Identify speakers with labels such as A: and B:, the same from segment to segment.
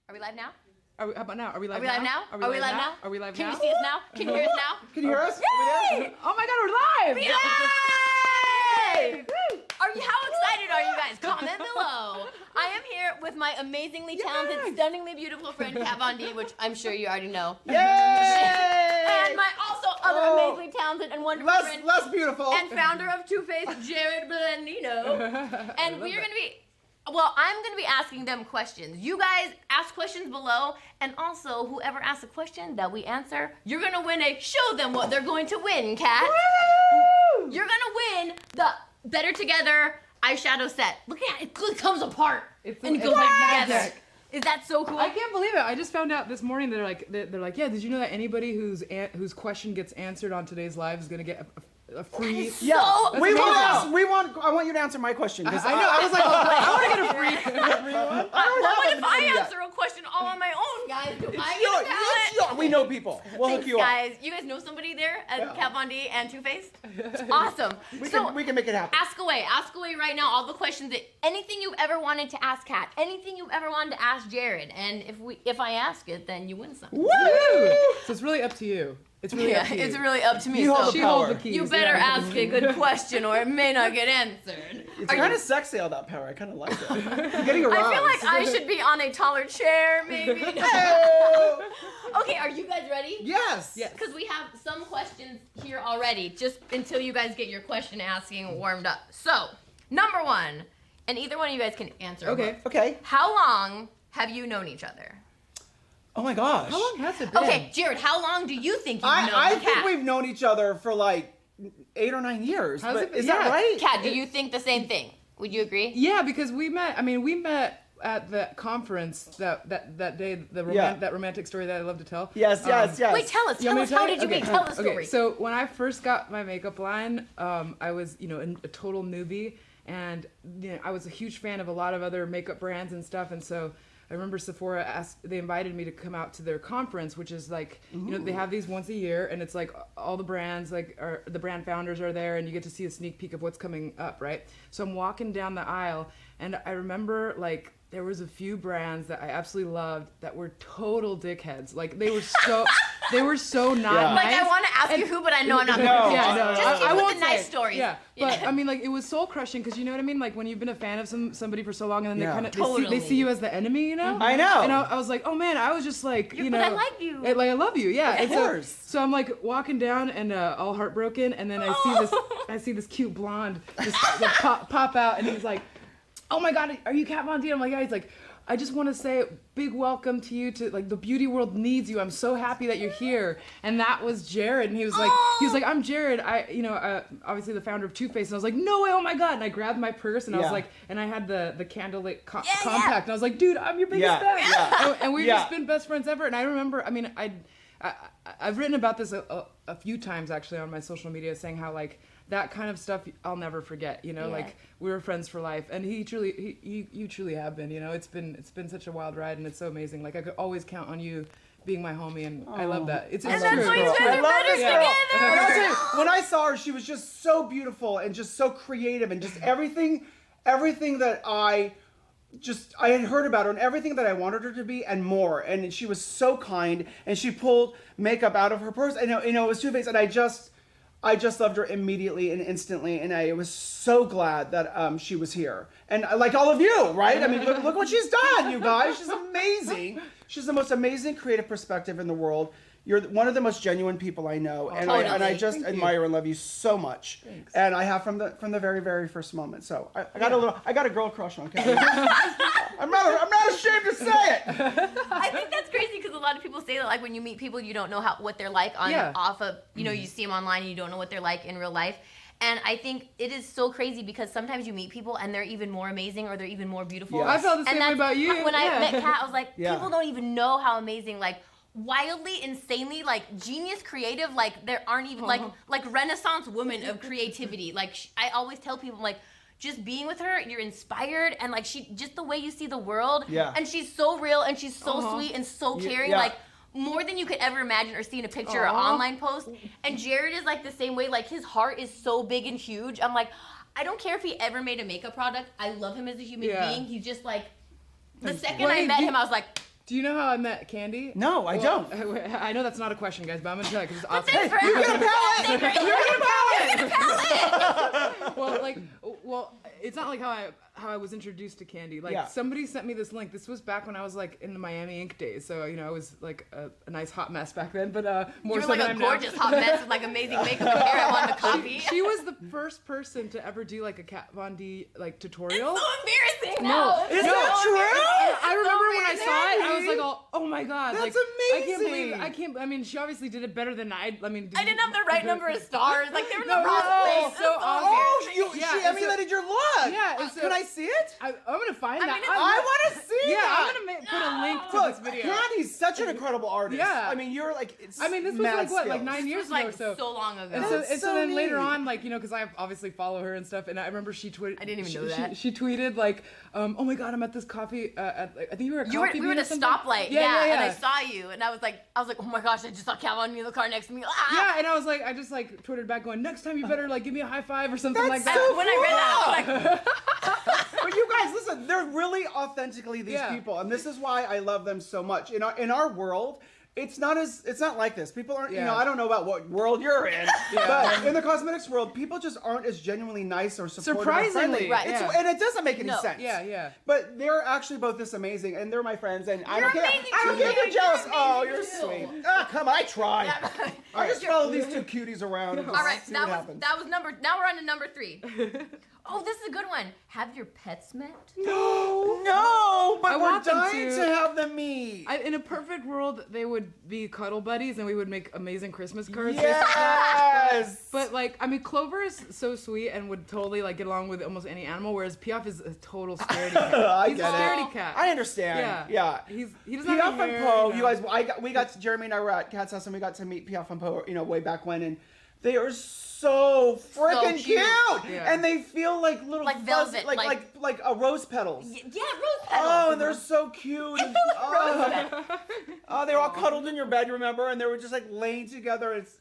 A: Are we live now?
B: How about now? Are we live
A: now? Are we live now?
B: Are we live
A: Can
B: now?
A: you see us now? Can you hear us now?
C: Can you hear us?
A: Yay!
B: Oh my God, we're live!
A: Yay! How excited are you guys? Comment below. I am here with my amazingly talented, stunningly beautiful friend Kandee, which I'm sure you already know.
C: Yay!
A: And my also other amazingly talented and wonderful friend.
C: Less beautiful.
A: And founder of Two Face, Jerrod Blandino. And we're going to be... Well, I'm going to be asking them questions. You guys ask questions below, and also whoever asks a question that we answer, you're going to win show them what they're going to win, Kat. Woo! You're going to win the Better Together eyeshadow set. Look at it. It comes apart and goes back together. Is that so cool?
B: I can't believe it. I just found out this morning they're like, yeah, did you know that anybody whose question gets answered on today's live is going to get a free...
C: Yeah,
A: so
C: I want you to answer my question.
B: I know, I was like, I want to get a free...
A: What if I answer a question all on my own, guys? Do I get a talent?
C: We know people. We'll hook you up.
A: Guys, you guys know somebody there at Kandee and Two Face? Awesome.
C: We can make it happen.
A: Ask away right now. All the questions anything you've ever wanted to ask Kat, anything you've ever wanted to ask Jerrod, and if I ask it, then you win something.
C: Woo!
B: So it's really up to you. It's really up to you.
A: It's really up to me.
C: You hold the power.
B: The keys.
A: You better ask a good question, or it may not get answered.
C: It's kind of sexy, all that power. I kind of like it. I'm getting aroused.
A: I feel like I should be on a taller chair, maybe. Okay, are you guys ready?
C: Yes.
A: Because we have some questions here already, just until you guys get your question asking warmed up. So, number one, and either one of you guys can answer.
B: Okay.
C: Okay.
A: How long have you known each other?
C: Oh my gosh.
B: How long has it been?
A: Okay, Jerrod, how long do you think you've known
C: I
A: Kat?
C: think we've known each other for like 8 or 9 years.
B: How's it been?
C: Is that right?
A: Kat, do you think the same thing? Would you agree?
B: Yeah, because we met at the conference that day, that romantic story that I love to tell.
C: Yes.
A: Wait, tell us. How did you meet? Tell the story.
B: Okay, so when I first got my makeup line, I was, a total newbie, and I was a huge fan of a lot of other makeup brands and stuff, and so I remember Sephora they invited me to come out to their conference, which is like, they have these once a year, and it's like all the brands, the brand founders are there, and you get to see a sneak peek of what's coming up, right? So I'm walking down the aisle, and I remember there was a few brands that I absolutely loved that were total dickheads. Like they were so not nice.
A: Like I want to ask you who, but I know I'm not going to. Just keep with the nice stories.
B: Yeah, but I mean, it was soul crushing because you know what I mean. Like when you've been a fan of somebody for so long, and then they see you as the enemy,
C: I know.
B: And I was like, oh man, I was just like,
A: But I like you.
B: I love you, yeah.
C: Of course.
B: So I'm like walking down and all heartbroken, and then I see this cute blonde just pop out, and he's like, oh my God, are you Kat Von D? I'm like, yeah. He's like, I just want to say big welcome to you to the beauty world needs you. I'm so happy that you're here. And that was Jerrod. And he was like, I'm Jerrod. Obviously the founder of Two Face. And I was like, no way, oh my God. And I grabbed my purse and I was like, and I had the candlelit compact. And I was like, dude, I'm your biggest fan. Yeah. And we've just been best friends ever. And I remember, I've written about this a few times actually on my social media, saying how that kind of stuff I'll never forget, we were friends for life, and you truly have been, it's been such a wild ride, and it's so amazing. I could always count on you being my homie, and I love that. It's
A: that's why you guys are better together.
C: And I'll tell you, when I saw her, she was just so beautiful and just so creative, and just everything that I had heard about her and everything that I wanted her to be and more. And she was so kind, and she pulled makeup out of her purse. And it was Two Face, and I just loved her immediately and instantly, and I was so glad that she was here. And like all of you, right? I mean, look what she's done, you guys. She's amazing. She's the most amazing creative perspective in the world. You're one of the most genuine people I know, and I just admire and love you so much.
B: Thanks.
C: And I have from the very, very first moment. So I got a girl crush on Kandee. I'm not ashamed to say it.
A: I think that's crazy because a lot of people say that when you meet people, you don't know what they're like off of you see them online and you don't know what they're like in real life. And I think it is so crazy because sometimes you meet people and they're even more amazing or they're even more beautiful.
B: Yes. I felt the same way about you.
A: When I met Kat, I was like, people don't even know how amazing, wildly, insanely, genius creative, there aren't even, Renaissance women of creativity. I always tell people, just being with her, you're inspired, and, just the way you see the world.
C: Yeah.
A: And she's so real, and she's so sweet and so caring, more than you could ever imagine or see in a picture or online post. And Jerrod is, the same way, his heart is so big and huge. I'm like, I don't care if he ever made a makeup product. I love him as a human being. He's just, the second I met him, I was like,
B: Do you know how I met Kandee?
C: No, I don't.
B: I know that's not a question, guys, but I'm gonna tell you because it's awesome.
A: Thanks for
C: You get a pallet!
A: You get a pallet!
B: Well, it's not like how I was introduced to Kandee. Like somebody sent me this link. This was back when I was like in the Miami Ink days, so I was like a nice hot mess back then. But more
A: You're
B: so
A: like
B: than
A: a
B: I'm
A: gorgeous
B: now.
A: hot mess with like amazing makeup and hair. I wanted to copy.
B: She was the first person to ever do like a Kat Von D like tutorial.
A: So embarrassing now.
C: Is that true?
B: I remember when I saw it, I was like, oh my god,
C: That's
B: like,
C: amazing.
B: I can't. I mean, she obviously did it better than I. I mean,
A: I didn't have the right number of stars. Like they were in the
B: No,
A: wrong
B: no,
A: place.
B: so
A: It's
B: awesome.
A: embarrassing.
C: She emulated your look.
B: Yeah, and so-
C: Can I see it?
B: I'm gonna find that.
A: mean, it's-
C: I want to see
B: Yeah,
C: that.
B: I'm gonna put a link to
C: Look,
B: this video.
C: Kandee's such an incredible artist.
B: Yeah.
C: I mean, you're like. It's
B: I mean, this was
C: mad
B: like what, like
C: skills.
B: 9
A: This
B: years
A: was like
B: ago or
A: so long ago.
B: And
C: That's
B: so
C: so
B: then later
C: neat.
B: on, like, you know, because I obviously follow her and stuff, and I remember she tweeted.
A: I didn't even know that.
B: She tweeted like, oh my god, I'm at this coffee. I think you were at
A: We were
B: coffee
A: at a stoplight,
B: Yeah.
A: and I saw you, and I was like, oh my gosh, I just saw Cal on me in the car next to me. Ah!
B: Yeah, and I was like, I just like tweeted back going, next time you better like give me a high five or something like
C: That's
B: that.
C: so
A: When I read that, I was like,
C: But you guys, listen, they're really authentically these
B: Yeah.
C: people, and this is why I love them so much. In our world, it's not like this. People aren't,
B: Yeah.
C: I don't know about what world you're in, but in the cosmetics world, people just aren't as genuinely nice or supportive.
B: Surprisingly,
C: or friendly.
A: right.
C: It's, and it doesn't make any
A: No.
C: sense.
B: Yeah.
C: But they're actually both this amazing, and they're my friends, and I
A: You're
C: don't care.
A: amazing
C: I don't
A: too,
C: care if you're
A: Jerrod.
C: jealous.
A: You're
C: Oh,
A: amazing
C: you're
A: too.
C: sweet. Ah, come on, I try.
A: Yeah.
C: I just follow these two cuties around. And
A: all
C: just
A: right,
C: see what happens.
A: that was number. Now we're on to number 3. Oh, this is a good one. Have your pets met?
C: No, but
B: I
C: we're
B: want them
C: dying
B: to.
C: to have them meet.
B: In a perfect world, they would be cuddle buddies, and we would make amazing Christmas cards.
C: Yes.
B: But like, I mean, Clover is so sweet and would totally like get along with almost any animal, whereas Piaf is a total scaredy cat.
C: I
B: He's
C: get
B: a
C: it.
B: scaredy cat.
C: I understand. Yeah.
B: He doesn't have
C: Piaf
B: any
C: and
B: hair,
C: Poe,
B: you
C: you
B: know.
C: guys, Jeremy and I were at Cat's house and we got to meet Piaf and Poe, way back when, and they are so freaking
A: cute.
C: cute,
B: Yeah.
C: and they feel like little
A: Like
C: fuzzy-
A: velvet,
C: like rose petals.
A: Yeah, rose petals.
C: Oh, and they're so cute. And, they were all cuddled in your bed, remember? And they were just like laying together. It's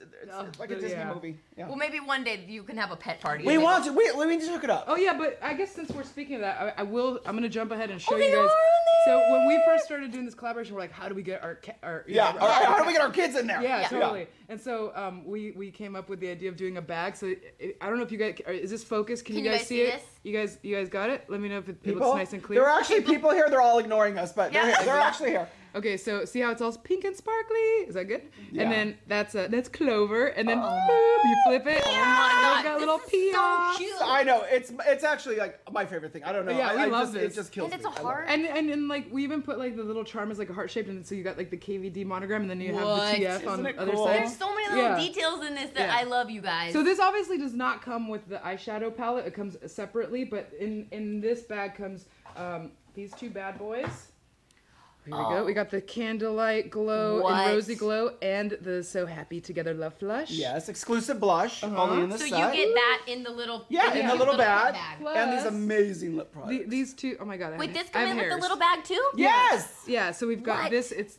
C: like a Disney
B: yeah.
C: movie. Yeah.
A: Well, maybe one day you can have a pet party.
C: We want to. We need to hook it up.
B: Oh yeah, but I guess since we're speaking of that, I'm gonna jump ahead and show
A: they
B: you
A: are
B: guys.
A: on
B: So when we first started doing this collaboration, we're like, how do we get our
C: Yeah. All right. How do we get our kids in there?
B: Yeah,
A: Yeah.
B: totally. And so we came up with the idea of doing a bag. So I don't know if you guys is this focused? Can you guys see it?
A: this?
B: You guys got it? Let me know if it
C: People,
B: looks nice and clear.
C: there are actually people here. They're all ignoring us, but
A: Yeah.
C: they're actually here.
B: Okay, so see how it's all pink and sparkly? Is that good?
C: Yeah.
B: And then that's Clover, and then
A: Oh.
B: boom, you flip it.
A: Oh my God,
B: It's got
A: this
B: little
A: is
B: Piaf.
A: so cute.
C: I know it's actually like my favorite thing. I don't know.
B: Yeah, we
C: I
B: love
C: just,
B: this.
C: It just kills
A: And it's a
C: me. I love
A: heart.
C: it.
B: And like we even put like the little charm as like a heart shaped, and so you got like the KVD monogram, and then you have
A: What?
B: the TF on
C: Isn't
B: the
C: it
B: other
C: cool?
B: side.
A: There's so many little
B: Yeah.
A: details in this that
B: Yeah.
A: I love, you guys.
B: So this obviously does not come with the eyeshadow palette. It comes separately, but in this bag comes these two bad boys. Here we go. We got the Candlelight Glow
A: What?
B: and Rosy Glow and the So Happy Together Love Flush.
C: Yes, exclusive blush only in the
A: So
C: set.
A: you get that in the little
C: yeah, in the
A: cute
C: little bag,
B: Plus-
C: and these amazing lip products.
B: These two, oh my god.
A: Wait, this
B: I
A: come
B: have
A: in with the
B: hairs.
A: little bag too?
C: Yes.
B: Yeah, so we've got
A: What?
B: this. It's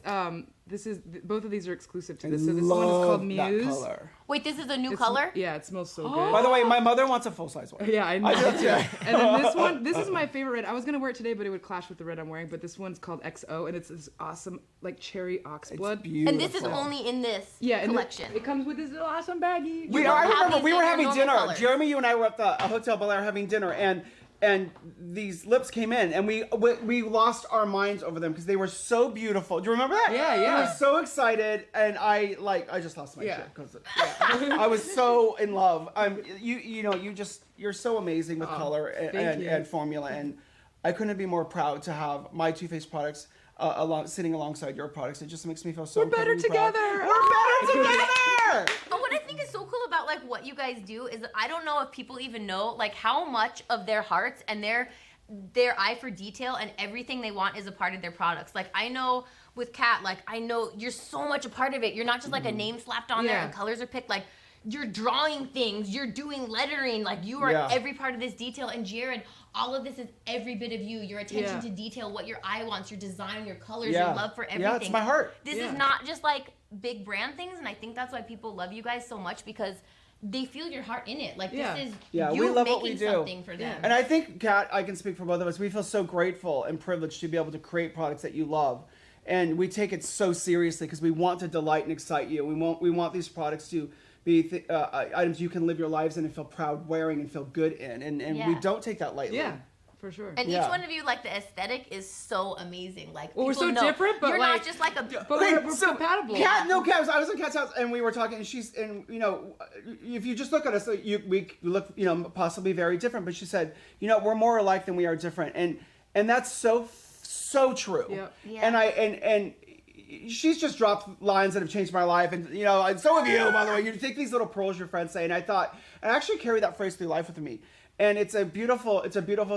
B: both of these are exclusive to this. So this
C: Love
B: one is called
C: that
B: Muse.
C: color.
A: Wait, this is a new
B: It's-
A: color?
B: Yeah, it smells so good.
C: By the way, my mother wants a full size one.
B: Yeah, I know.
C: I do too.
B: And then this one, this is my favorite red. I was gonna wear it today, but it would clash with the red I'm wearing. But this one's called XO, and it's this awesome like cherry oxblood.
C: Beautiful.
A: And this is only in this
B: Yeah, and
A: collection.
B: it comes with this little awesome baggie.
C: I
A: don't have
C: remember
A: these
C: we
A: in
C: were
A: your
C: having
A: normal
C: dinner.
A: colors.
C: Jeremy, you and I were at the Hotel Bel Air having dinner, and these lips came in, and we lost our minds over them because they were so beautiful. Do you remember that?
B: Yeah,
C: We
B: yeah.
C: were so excited, and I just lost my
B: Yeah.
C: shit because I was so in love. You're so amazing with color
B: thank you.
C: and formula, and I couldn't be more proud to have my Too Faced products sitting alongside your products. It just makes me feel so.
B: We're better
C: incredibly proud.
B: together.
C: We're better together.
A: But what I think is so cool about like what you guys do is that I don't know if people even know like how much of their hearts and their eye for detail and everything they want is a part of their products. Like I know with Kat, like I know you're so much a part of it. You're not just like a name slapped on there
B: Yeah.
A: and colors are picked. Like you're drawing things, you're doing lettering, like you are
C: Yeah.
A: every part of this detail. And Jerrod, all of this is every bit of you. Your attention
B: Yeah.
A: to detail, what your eye wants, your design, your colors,
C: Yeah.
A: your love for everything.
C: Yeah, it's my heart.
A: This
B: Yeah.
A: is not just like big brand things, and I think that's why people love you guys so much because they feel your heart in it. Like
B: Yeah.
A: this is
C: Yeah,
A: you
C: we love
A: making
C: what we do.
A: something for them.
C: And I think, Kat, I can speak for both of us. We feel so grateful and privileged to be able to create products that you love. and we take it so seriously because we want to delight and excite you. We want these products to be items you can live your lives in and feel proud wearing and feel good in, and we don't take that lightly.
B: Yeah. For sure.
A: And each one of you, like, the aesthetic is so amazing. Like,
B: well, we're so
A: know
B: different, but
A: you're
B: like,
A: not just like a.
B: But we're so compatible.
C: Kat, I was in Kat's house and we were talking, and you know, if you just look at us, we look, you know, possibly very different. But she said, you know, we're more alike than we are different, and that's so true.
B: Yep.
C: Yeah. And she's just dropped lines that have changed my life, and you know, and so have you, by the way. You take these little pearls your friends say, and I thought I actually carry that phrase through life with me. And it's a beautiful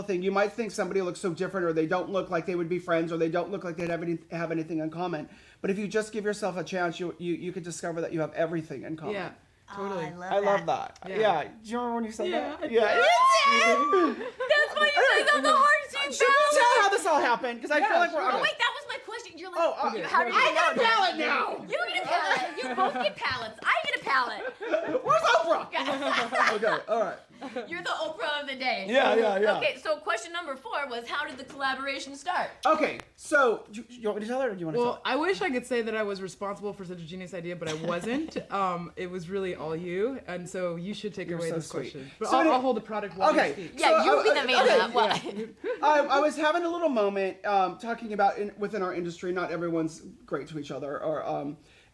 C: thing. You might think somebody looks so different, or they don't look like they would be friends, or they don't look like they'd have anything in common. But if you just give yourself a chance, you could discover that you have everything in common.
B: Yeah, totally.
A: Oh,
C: I love that. Yeah. Do you remember when you said that? Yeah.
A: That's why you say that's the hard
C: Should we tell how this all happened? Because I feel like we're.
A: Oh wait, that was my question. You're like,
C: okay.
A: how do you
C: I got a palette now.
A: You get a palette. You both get palettes. I get a palette.
C: Where's Oprah? Okay, all right.
A: You're the Oprah of the day.
C: Yeah.
A: Okay, so question number 4 was, how did the collaboration start?
C: Okay, so you want me to tell her, or do you want to tell her?
B: Well, I wish I could say that I was responsible for such a genius idea, but I wasn't. It was really all you, and so you should take away
C: so
B: this
C: sweet.
B: question. But
C: So
B: I'll hold the product while you speak.
A: Yeah, you be the man of that one.
C: I was having a little moment talking about within our industry, not everyone's great to each other,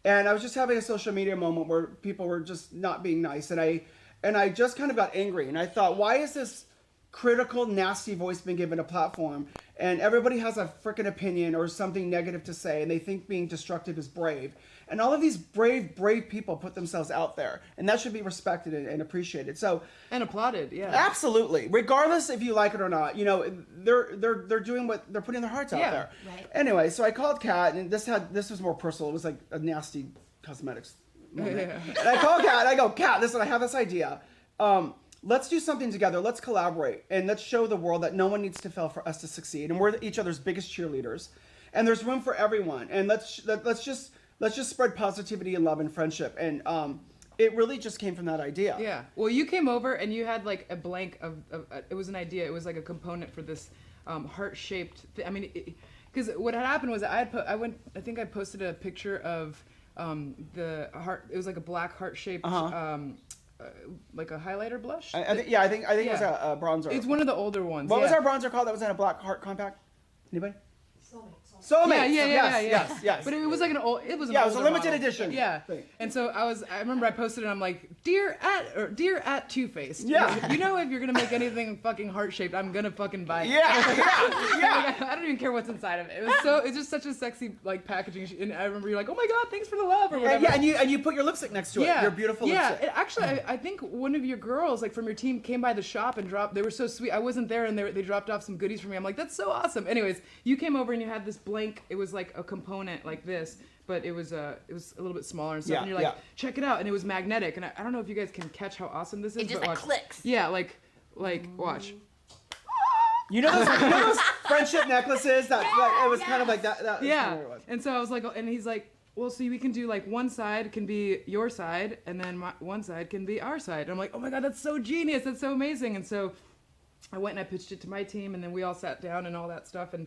C: and I was just having a social media moment where people were just not being nice, and I just kind of got angry, and I thought, why is this critical, nasty voice being given a platform, and everybody has a freaking opinion or something negative to say, and they think being destructive is brave, and all of these brave people put themselves out there, and that should be respected and appreciated. So
B: And applauded, yeah.
C: absolutely, regardless if you like it or not, you know, they're doing what they're putting their hearts out there.
A: Right.
C: Anyway, so I called Kat, and this was more personal. It was like a nasty cosmetics moment. And I called Kat, and I go, Kat, listen, I have this idea. Let's do something together. Let's collaborate, and let's show the world that no one needs to fail for us to succeed, and we're each other's biggest cheerleaders, and there's room for everyone, and let's just spread positivity and love and friendship, and it really just came from that idea.
B: Yeah. Well, you came over and you had like a blank of it was an idea. It was like a component for this heart-shaped. I mean, because what had happened was I think I posted a picture of the heart. It was like a black heart-shaped. Like a highlighter blush.
C: I think it was a bronzer.
B: It's one of the older ones.
C: What was our bronzer called that was in a black heart compact? Anybody? Soulmates. Yes.
B: But it was like it was a
C: limited
B: model.
C: edition.
B: Yeah.
C: thing.
B: And so I remember I posted it. I'm like, dear at Too Faced.
C: Yeah.
B: You know, if you're gonna make anything fucking heart shaped, I'm gonna fucking buy it.
C: Yeah.
B: Like, I don't even care what's inside of it. It's just such a sexy like packaging. And I remember you're like, oh my god, thanks for the love or whatever.
C: And you put your lipstick next to it. Your beautiful lipstick.
B: Yeah. Actually, I think one of your girls like from your team came by the shop and dropped. They were so sweet. I wasn't there, and they dropped off some goodies for me. I'm like, that's so awesome. Anyways, you came over and you had this blank. It was like a component like this, but it was a little bit smaller and stuff. And you're like, check it out, and it was magnetic. And I don't know if you guys can catch how awesome this is.
A: It just
B: but
A: like
B: watch.
A: clicks.
B: Yeah, like watch.
C: You know those friendship necklaces that it was kind of like that.
B: Yeah. And so I was like, and he's like, well, see, we can do like one side can be your side, and then one side can be our side. And I'm like, oh my god, that's so genius, that's so amazing. And so I went and I pitched it to my team, and then we all sat down and all that stuff, and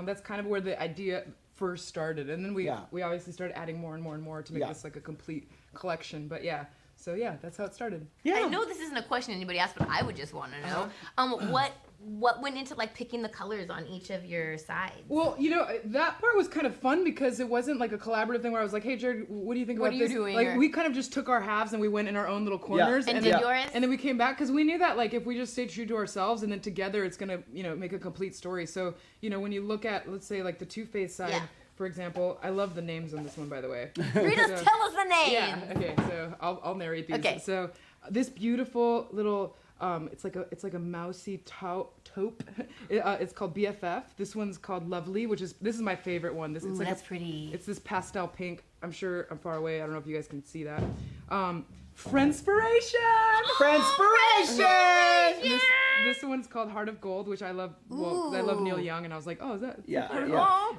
B: that's kind of where the idea first started. And then we obviously started adding more and more and more to make this like a complete collection. But yeah, so yeah, that's how it started.
C: Yeah.
A: I know this isn't a question anybody asked, but I would just want to know what went into like picking the colors on each of your sides.
B: Well, you know, that part was kind of fun because it wasn't like a collaborative thing where I was like, hey Jerrod, what do you think about this?
A: What are you doing?
B: Like we kind of just took our halves and we went in our own little corners.
A: And did yours?
B: And then we came back because we knew that like if we just stay true to ourselves and then together it's gonna, you know, make a complete story. So, you know, when you look at, let's say like the Too Faced side, for example, I love the names on this one, by the way.
A: Read us, tell us the name.
B: Yeah. Okay. So I'll narrate these.
A: Okay.
B: So this beautiful little, it's like a mousy taupe. It's called BFF. This one's called Lovely, this is my favorite one. It's like
A: that's pretty.
B: It's this pastel pink. I'm sure I'm far away. I don't know if you guys can see that. Friendspiration.
C: Friendspiration.
B: This one's called Heart of Gold, which I love. Well, 'cause I love Neil Young, and I was like, oh, is that?
C: Yeah.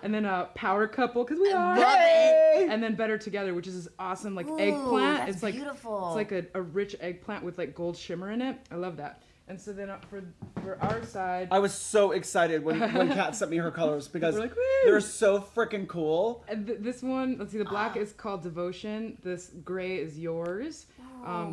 B: And then Power Couple, because we are.
C: Hey.
B: And then Better Together, which is this awesome like eggplant.
A: That's
B: it's like
A: beautiful.
B: It's like a rich eggplant with like gold shimmer in it. I love that. And so then for our side,
C: I was so excited when Kat sent me her colors because
B: We're like, "Woo!"
C: they're so freaking cool.
B: and this one, let's see, the black is called Devotion. This gray is yours.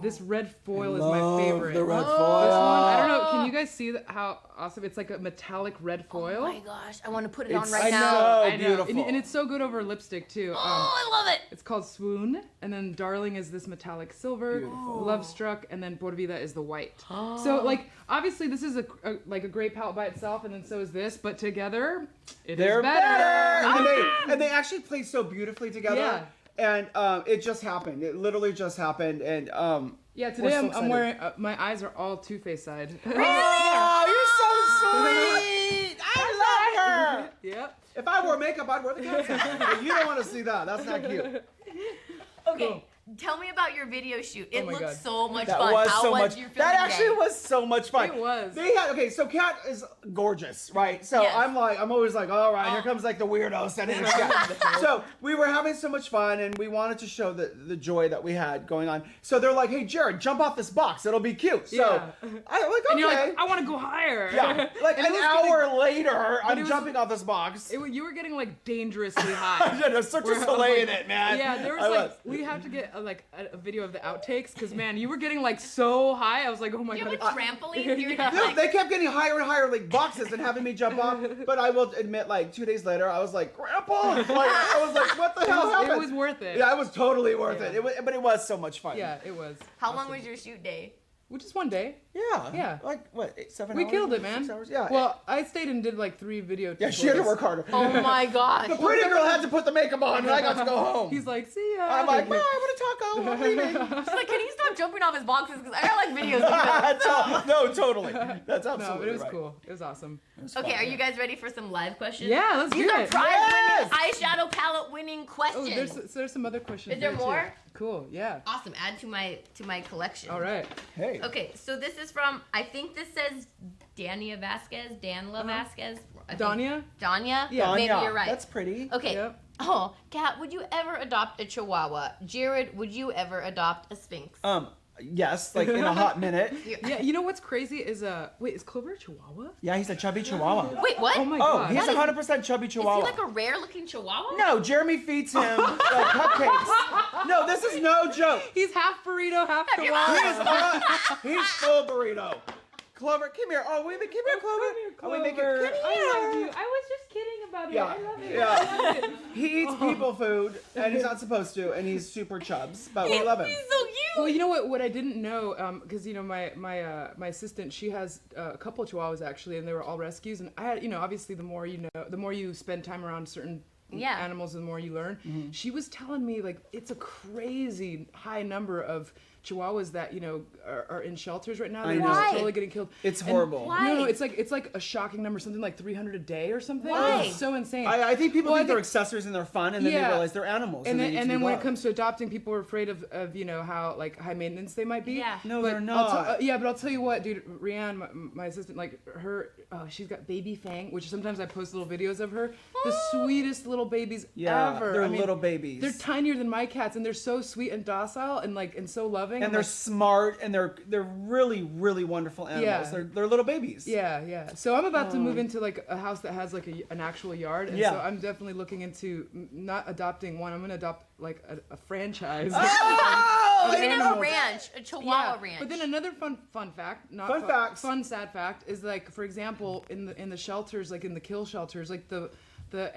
B: This red foil is my favorite.
C: The red
B: This
C: foil.
B: one, I don't know. Can you guys see how awesome? It's like a metallic red foil.
A: Oh my gosh, I want to put it
C: It's
A: on right
C: so
A: now.
B: I know.
C: beautiful.
B: And it's so good over lipstick too.
A: Oh, I love it.
B: It's called Swoon, and then Darling is this metallic silver.
C: Beautiful.
B: Love Struck, and then Por Vida is the white. So like obviously this is a great palette by itself, and then so is this, but together
C: They're
B: is better.
C: And they actually play so beauiously together.
B: Yeah.
C: And it just happened. It literally just happened. And
B: Yeah,
C: we're
B: today
C: so
B: I'm
C: excited.
B: wearing my eyes are all Too Faced side.
C: Oh, you're so sweet! I love her.
B: Yep.
C: If I wore makeup, I'd wear the cat side. But you don't want to see that. That's not cute.
A: Okay, tell me about your video shoot. It
B: my
A: looked
B: God.
A: so much
C: That
A: fun.
C: was
A: How
C: so
A: was
C: much.
A: your filming
C: That actually
A: day?
C: was so much fun.
B: It was.
C: They had so Kat is gorgeous, right? So
A: Yes.
C: I'm always like, all right, here comes like the weirdo sending us Kat. So we were having so much fun, and we wanted to show the joy that we had going on. So they're like, hey, Jerrod, jump off this box. It'll be cute. So
B: Yeah.
C: I'm like, okay.
B: And you're like, I want to go higher.
C: yeah. Like
B: And
C: an
B: it was
C: hour later, I'm
B: it was-
C: jumping off this box.
B: You were getting like dangerously high.
C: Yeah, there's such a
B: Where I was
C: soleil in
B: like-
C: it, man.
B: Yeah, there was
C: I
B: like we have to get a video of the outtakes because man, you were getting like so high. I was like, oh my
A: Do you
B: god.
A: have a trampoline? You're
B: Yeah.
A: just
C: Dude,
A: like,
C: they kept getting higher and higher like boxes and having me jump off. But I will admit, like 2 days later, I was like, Grandpa! Like, I was like, what the hell happened?
B: It was worth it.
C: Yeah, it was totally worth
B: Yeah.
C: it. But it was so much fun.
B: Yeah, it was.
A: how long was your shoot day?
B: Which is one day.
C: Yeah.
B: Yeah.
C: Like what? 7
B: We
C: hours?
B: killed it, man.
C: 6 hours? Yeah.
B: Well, I stayed and did like 3 video.
C: yeah, she had to
B: tutorials.
C: work harder.
A: Oh my gosh.
C: The pretty girl had to put the makeup on, and I got to go home.
B: He's like, see ya.
C: I'm like, Mom, I want to taco. I'm leaving.
A: She's like, can you stop jumping off his boxes? Because I got like videos.
C: No, totally. That's absolutely
B: No, but it was
C: right.
B: cool. It was awesome.
C: It was
A: Okay,
C: fun.
A: are you guys ready for some live questions?
B: Yeah, let's
A: These
B: do
A: are
B: it.
A: prize
C: Yes!
A: winning eyeshadow palette winning
B: Oh,
A: questions.
B: there's some other questions.
A: Is there
B: too.
A: more?
B: Cool. Yeah.
A: Awesome. Add to my collection.
B: All right.
C: Hey.
A: Okay, so this is from, I think this says Dania Vasquez, Danla Vasquez. I think-
B: Dania?
A: Danya?
B: Yeah.
A: Maybe
C: Anya,
A: you're right.
C: That's pretty.
A: Okay.
B: Yep.
A: Oh, Kat, would you ever adopt a Chihuahua? Jerrod, would you ever adopt a Sphinx?
C: Yes, like in a hot minute.
B: Yeah. You know what's crazy is wait, is Clover a Chihuahua?
C: Yeah, he's a chubby chihuahua.
A: Wait, what?
B: Oh my
C: Oh,
B: god.
C: he's
A: That is-
C: 100% chubby
A: Is
C: chihuahua.
A: he like a rare looking Chihuahua?
C: No, Jeremy feeds him like cupcakes. No, this is no joke.
B: He's half burrito, half
C: He
B: Chihuahua.
C: is he's full burrito. Clover, come here. Oh, wait, come here, Clover. Oh, we make it.
B: Clover.
C: Come
B: I love
C: here.
B: you. I was just kidding about it.
C: Yeah,
B: I love it.
C: yeah.
B: I love it.
C: He eats people food, and he's not supposed to, and he's super chubs, but we love him.
A: He's so cute.
B: Well, you know what I didn't know, because you know my assistant, she has a couple of Chihuahuas actually, and they were all rescues. And I had, you know, obviously the more you know, the more you spend time around certain
A: Yeah.
B: animals, the more you learn. She was telling me like it's a crazy high number of Chihuahuas that you know are in shelters right now.
C: I
B: They're
C: know.
B: just
A: Why?
B: totally getting killed.
C: It's
B: And-
C: horrible.
A: Why?
B: No, it's like a shocking number, something like 300 a day or something.
A: Why?
B: It's so insane.
C: I think people
B: Well, I
C: think they're
B: think-
C: accessories and they're fun, and then they
B: Yeah.
C: realize they're animals.
B: and
C: they
B: then,
C: need
B: and
C: to
B: then
C: be
B: when it
C: loved.
B: comes to adopting, people are afraid of you know how like high maintenance they might be.
A: Yeah.
C: No,
B: But
C: they're
B: I'll
C: not.
B: yeah, but I'll tell you what, dude. Rianne, my assistant, like her, she's got baby Fang, which sometimes I post little videos of her. The sweetest little babies
C: Yeah,
B: ever.
C: they're
B: I mean,
C: little babies.
B: They're tinier than my cats, and they're so sweet and docile, and like and so loving.
C: and
B: I'm
C: they're
B: like,
C: smart, and they're really wonderful animals.
B: Yeah.
C: They're little babies.
B: yeah. So I'm about to move into like a house that has like an actual yard, and
C: Yeah.
B: so I'm definitely looking into not adopting one. I'm gonna adopt like a franchise.
C: Oh,
A: Even a
B: animals.
A: ranch, a Chihuahua ranch.
B: But then another fun fact, not
C: Fun facts.
B: fun sad fact is like for example in the shelters, like in the kill shelters, like the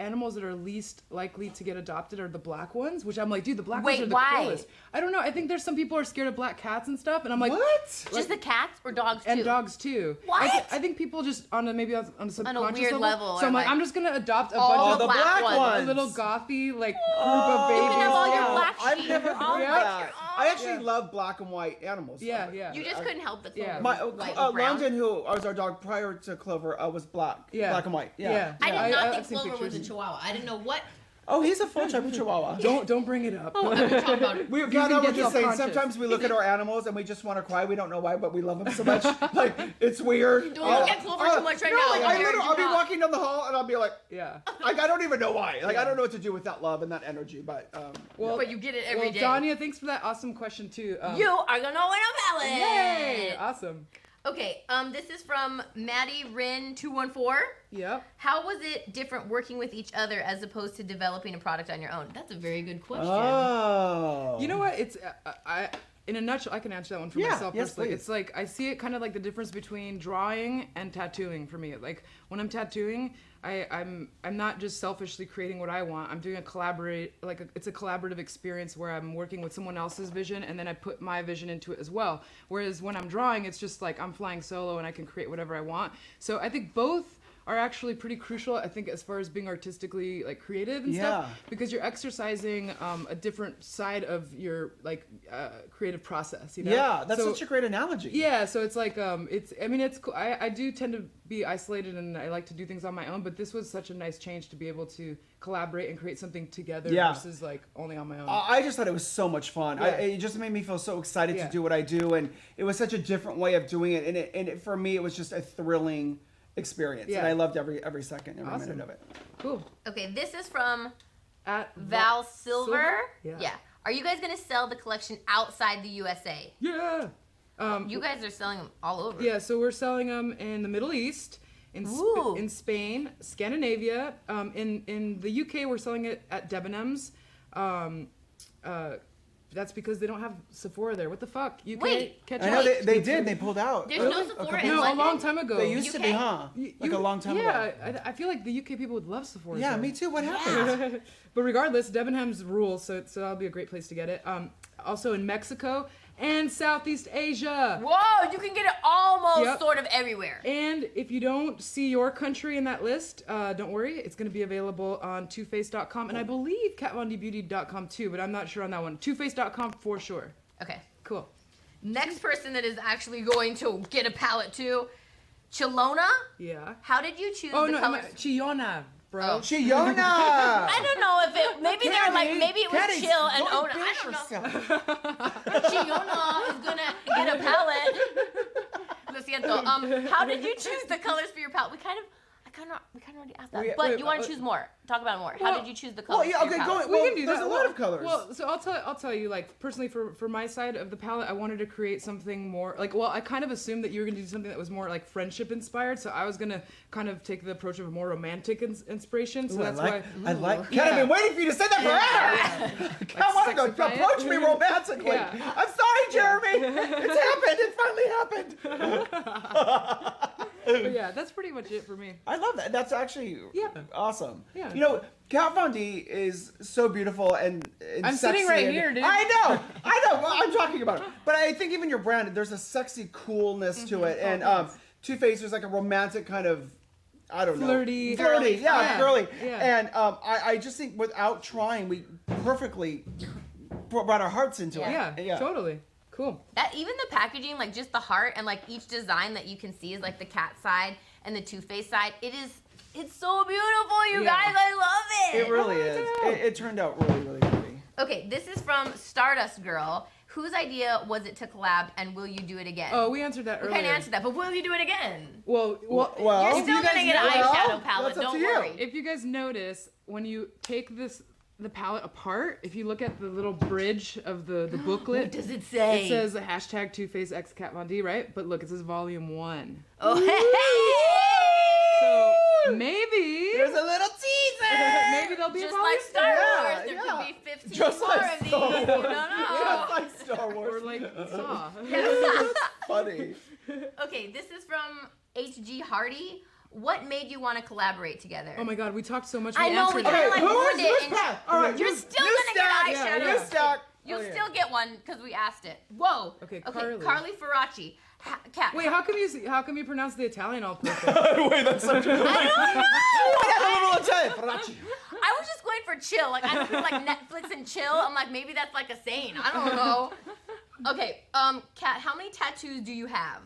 B: animals that are least likely to get adopted are the black ones, which I'm like, dude, the black
A: Wait,
B: ones are the
A: why?
B: coolest. I don't know. I think there's some people are scared of black cats and stuff, and I'm like,
C: What?
A: Just the cats or dogs too?
B: and dogs too.
A: What?
B: I think people just on a maybe on a subconscious
A: weird level
B: So
A: are
B: I'm like,
A: like-
B: I'm just gonna adopt a
A: All
B: bunch
C: Oh,
B: of
C: the
A: black
C: black
A: ones.
C: ones.
B: a little gothy like group of babies.
A: You can have all your
B: Yeah.
A: black
C: I've
A: sheep.
C: never
A: Your own,
C: heard
B: Yeah.
C: that.
A: your
C: I
A: own.
C: actually love black and white animals.
B: Yeah, yeah.
A: You just couldn't help but
B: Yeah.
A: yeah.
C: My
A: white and brown.
C: London, who was our dog prior to Clover, was black.
B: Yeah.
C: Black and white. Yeah.
B: Yeah.
A: I did
B: Yeah,
A: not
B: I've
A: think
B: seen
A: Clover was a
B: pictures.
A: Chihuahua. I didn't know what.
C: Oh, he's a full chubby chihuahua.
B: Don't bring it up.
A: Oh, I'm talking about.
C: We
B: can
C: got
B: get
C: we're just saying.
B: self-conscious.
C: Sometimes we look at our animals and we just want to cry. We don't know why, but we love them so much. Like it's weird.
A: Don't look at Clover too much right
C: no,
A: now.
C: Like,
A: Jared,
C: I'll be
A: you're not.
C: walking down the hall and I'll be like,
B: Yeah.
C: I don't even know why. Like I don't know what to do with that love and that energy. But
B: Well,
A: But you get it every
B: well,
A: day.
B: Danya, thanks for that awesome question too.
A: You are gonna win a palette.
B: Yay! Awesome.
A: Okay, this is from Maddie Rin 214.
B: Yep.
A: How was it different working with each other as opposed to developing a product on your own? That's a very good question.
C: Oh.
B: You know what? It's in a nutshell, I can answer that one for myself
C: yes,
B: personally.
C: please.
B: It's like I see it kind of like the difference between drawing and tattooing for me. Like when I'm tattooing, I'm not just selfishly creating what I want. I'm doing it's a collaborative experience where I'm working with someone else's vision and then I put my vision into it as well. Whereas when I'm drawing, it's just like I'm flying solo and I can create whatever I want. So I think both are actually pretty crucial, I think, as far as being artistically like creative and stuff, because you're exercising a different side of your creative process. You know?
C: Yeah, that's such a great analogy.
B: Yeah, so it's like it's cool. I do tend to be isolated and I like to do things on my own, but this was such a nice change to be able to collaborate and create something together versus like only on my own.
C: I just thought it was so much fun.
B: Yeah.
C: It just made me feel so excited to do what I do, and it was such a different way of doing it. And for me, it was just a thrilling experience, and I loved every second, every minute of it.
B: Cool.
A: Okay, this is from
B: At
A: Val Silver.
B: Yeah.
A: Are you guys gonna sell the collection outside the USA?
B: Yeah.
A: You guys are selling them all over.
B: Yeah, so we're selling them in the Middle East, in Spain, Scandinavia. In the UK, we're selling it at Debenhams. That's because they don't have Sephora there. What the fuck? UK?
A: Wait.
C: I know they did. They pulled out.
A: There's no Sephora in
B: No, a
A: London?
B: long time ago.
C: They used to be,
A: UK?
C: huh? Like a long time ago.
B: Yeah, I feel like the UK people would love Sephora.
C: Yeah, me too. What happened?
B: But regardless, Debenhams rules, so that'll be a great place to get it. Also in Mexico and Southeast Asia.
A: Whoa, you can get it almost sort of everywhere.
B: And if you don't see your country in that list, don't worry. It's going to be available on TwoFace.com and I believe KatVonDBeauty.com too, but I'm not sure on that one. TwoFace.com for sure.
A: Okay.
B: Cool.
A: Next person that is actually going to get a palette too, Chilona.
B: Yeah.
A: How did you choose
B: Oh,
A: the
B: no,
A: colors?
B: Chiona, bro.
A: Oh.
C: Chiona!
A: I don't know if it. Maybe they were like. Maybe it was
C: Kandee,
A: Chill and
C: go
A: Ona. I
C: embarrass
A: don't know.
C: yourself.
A: Chiona is gonna get a palette. Lo siento. How did you choose the colors for your palette? We kind of already asked that. But you want to choose more? Talk about it more. How did you choose the colors?
C: Well, yeah,
A: for your
C: okay, go
A: palette?
C: ahead.
B: We
C: Well,
B: can do
C: there's
B: that.
C: a lot of colors.
B: Well, so I'll tell you, like, personally for my side of the palette, I wanted to create something more like, well, I kind of assumed that you were gonna do something that was more like friendship inspired, so I was gonna kind of take the approach of a more romantic inspiration. So
C: Ooh,
B: that's
C: I
B: why.
C: like. Kat, I've been waiting for you to say that forever. I want to
B: sexify it.
C: approach me romantically.
B: Yeah.
C: I'm sorry, Jeremy. It's happened. It finally happened.
B: But yeah, that's pretty much it for me.
C: I love that. That's actually awesome.
B: Yeah.
C: You know, Kat Von D is so beautiful and
B: I'm
C: sexy
B: sitting right
C: and-
B: here, dude.
C: I know. Well, I'm talking about it. But I think even your brand, there's a sexy coolness to it. And Too Faced is like a romantic kind of, I don't know.
B: Flirty.
C: Yeah, girly.
B: Yeah.
C: And I just think without trying, we perfectly brought our hearts into it.
B: Yeah, totally. Cool.
A: That even the packaging, like just the heart and like each design that you can see is like the cat side and the Too Faced side. It's so beautiful, you guys. I love it.
C: It really is. It turned out really, really pretty.
A: Okay, this is from Stardust Girl. Whose idea was it to collab, and will you do it again?
B: Oh, we answered that
A: we
B: earlier.
A: kind of answered that, but will you do it again?
B: Well,
A: You're
B: if
A: still
B: you
A: gonna
B: guys
A: get an
B: know-
A: eyeshadow palette.
C: that's up
A: Don't
C: to you.
A: worry.
B: If you guys notice, when you take the palette apart, if you look at the little bridge of the booklet,
A: What does it say?
B: It says the hashtag Too Faced X Kat Von D, right? But look, it says volume 1.
A: Oh, hey!
B: So maybe
C: There's a little teaser.
B: maybe there'll be
A: Just
B: a volume
A: like Star Wars, there
C: yeah.
A: could be 15
C: Just
A: more
C: like
A: of these.
C: Star
A: You
C: Wars.
A: don't know.
C: Just like Star
B: or
C: Wars.
B: like Saw.
C: Funny.
A: Okay, this is from HG Hardy. What made you want to collaborate together?
B: Oh my God, we talked so much.
A: I know, we
B: answered
A: kinda
B: it.
A: like warned it. And
C: All right,
A: you're still gonna get eyeshadow.
C: New stock.
A: You'll
C: Oh, yeah.
A: still get one because we asked it. Whoa.
B: Okay,
A: Carly
B: Carly.
A: Ferracci. Kat.
B: Wait, how come you pronounce the Italian all perfect?
C: Wait, that's such a
A: I don't know.
C: I got a little Italian. Ferracci.
A: I was just going for chill. Like I looked at like Netflix and chill. I'm like maybe that's like a saying. I don't know. Okay, Kat, how many tattoos do you have?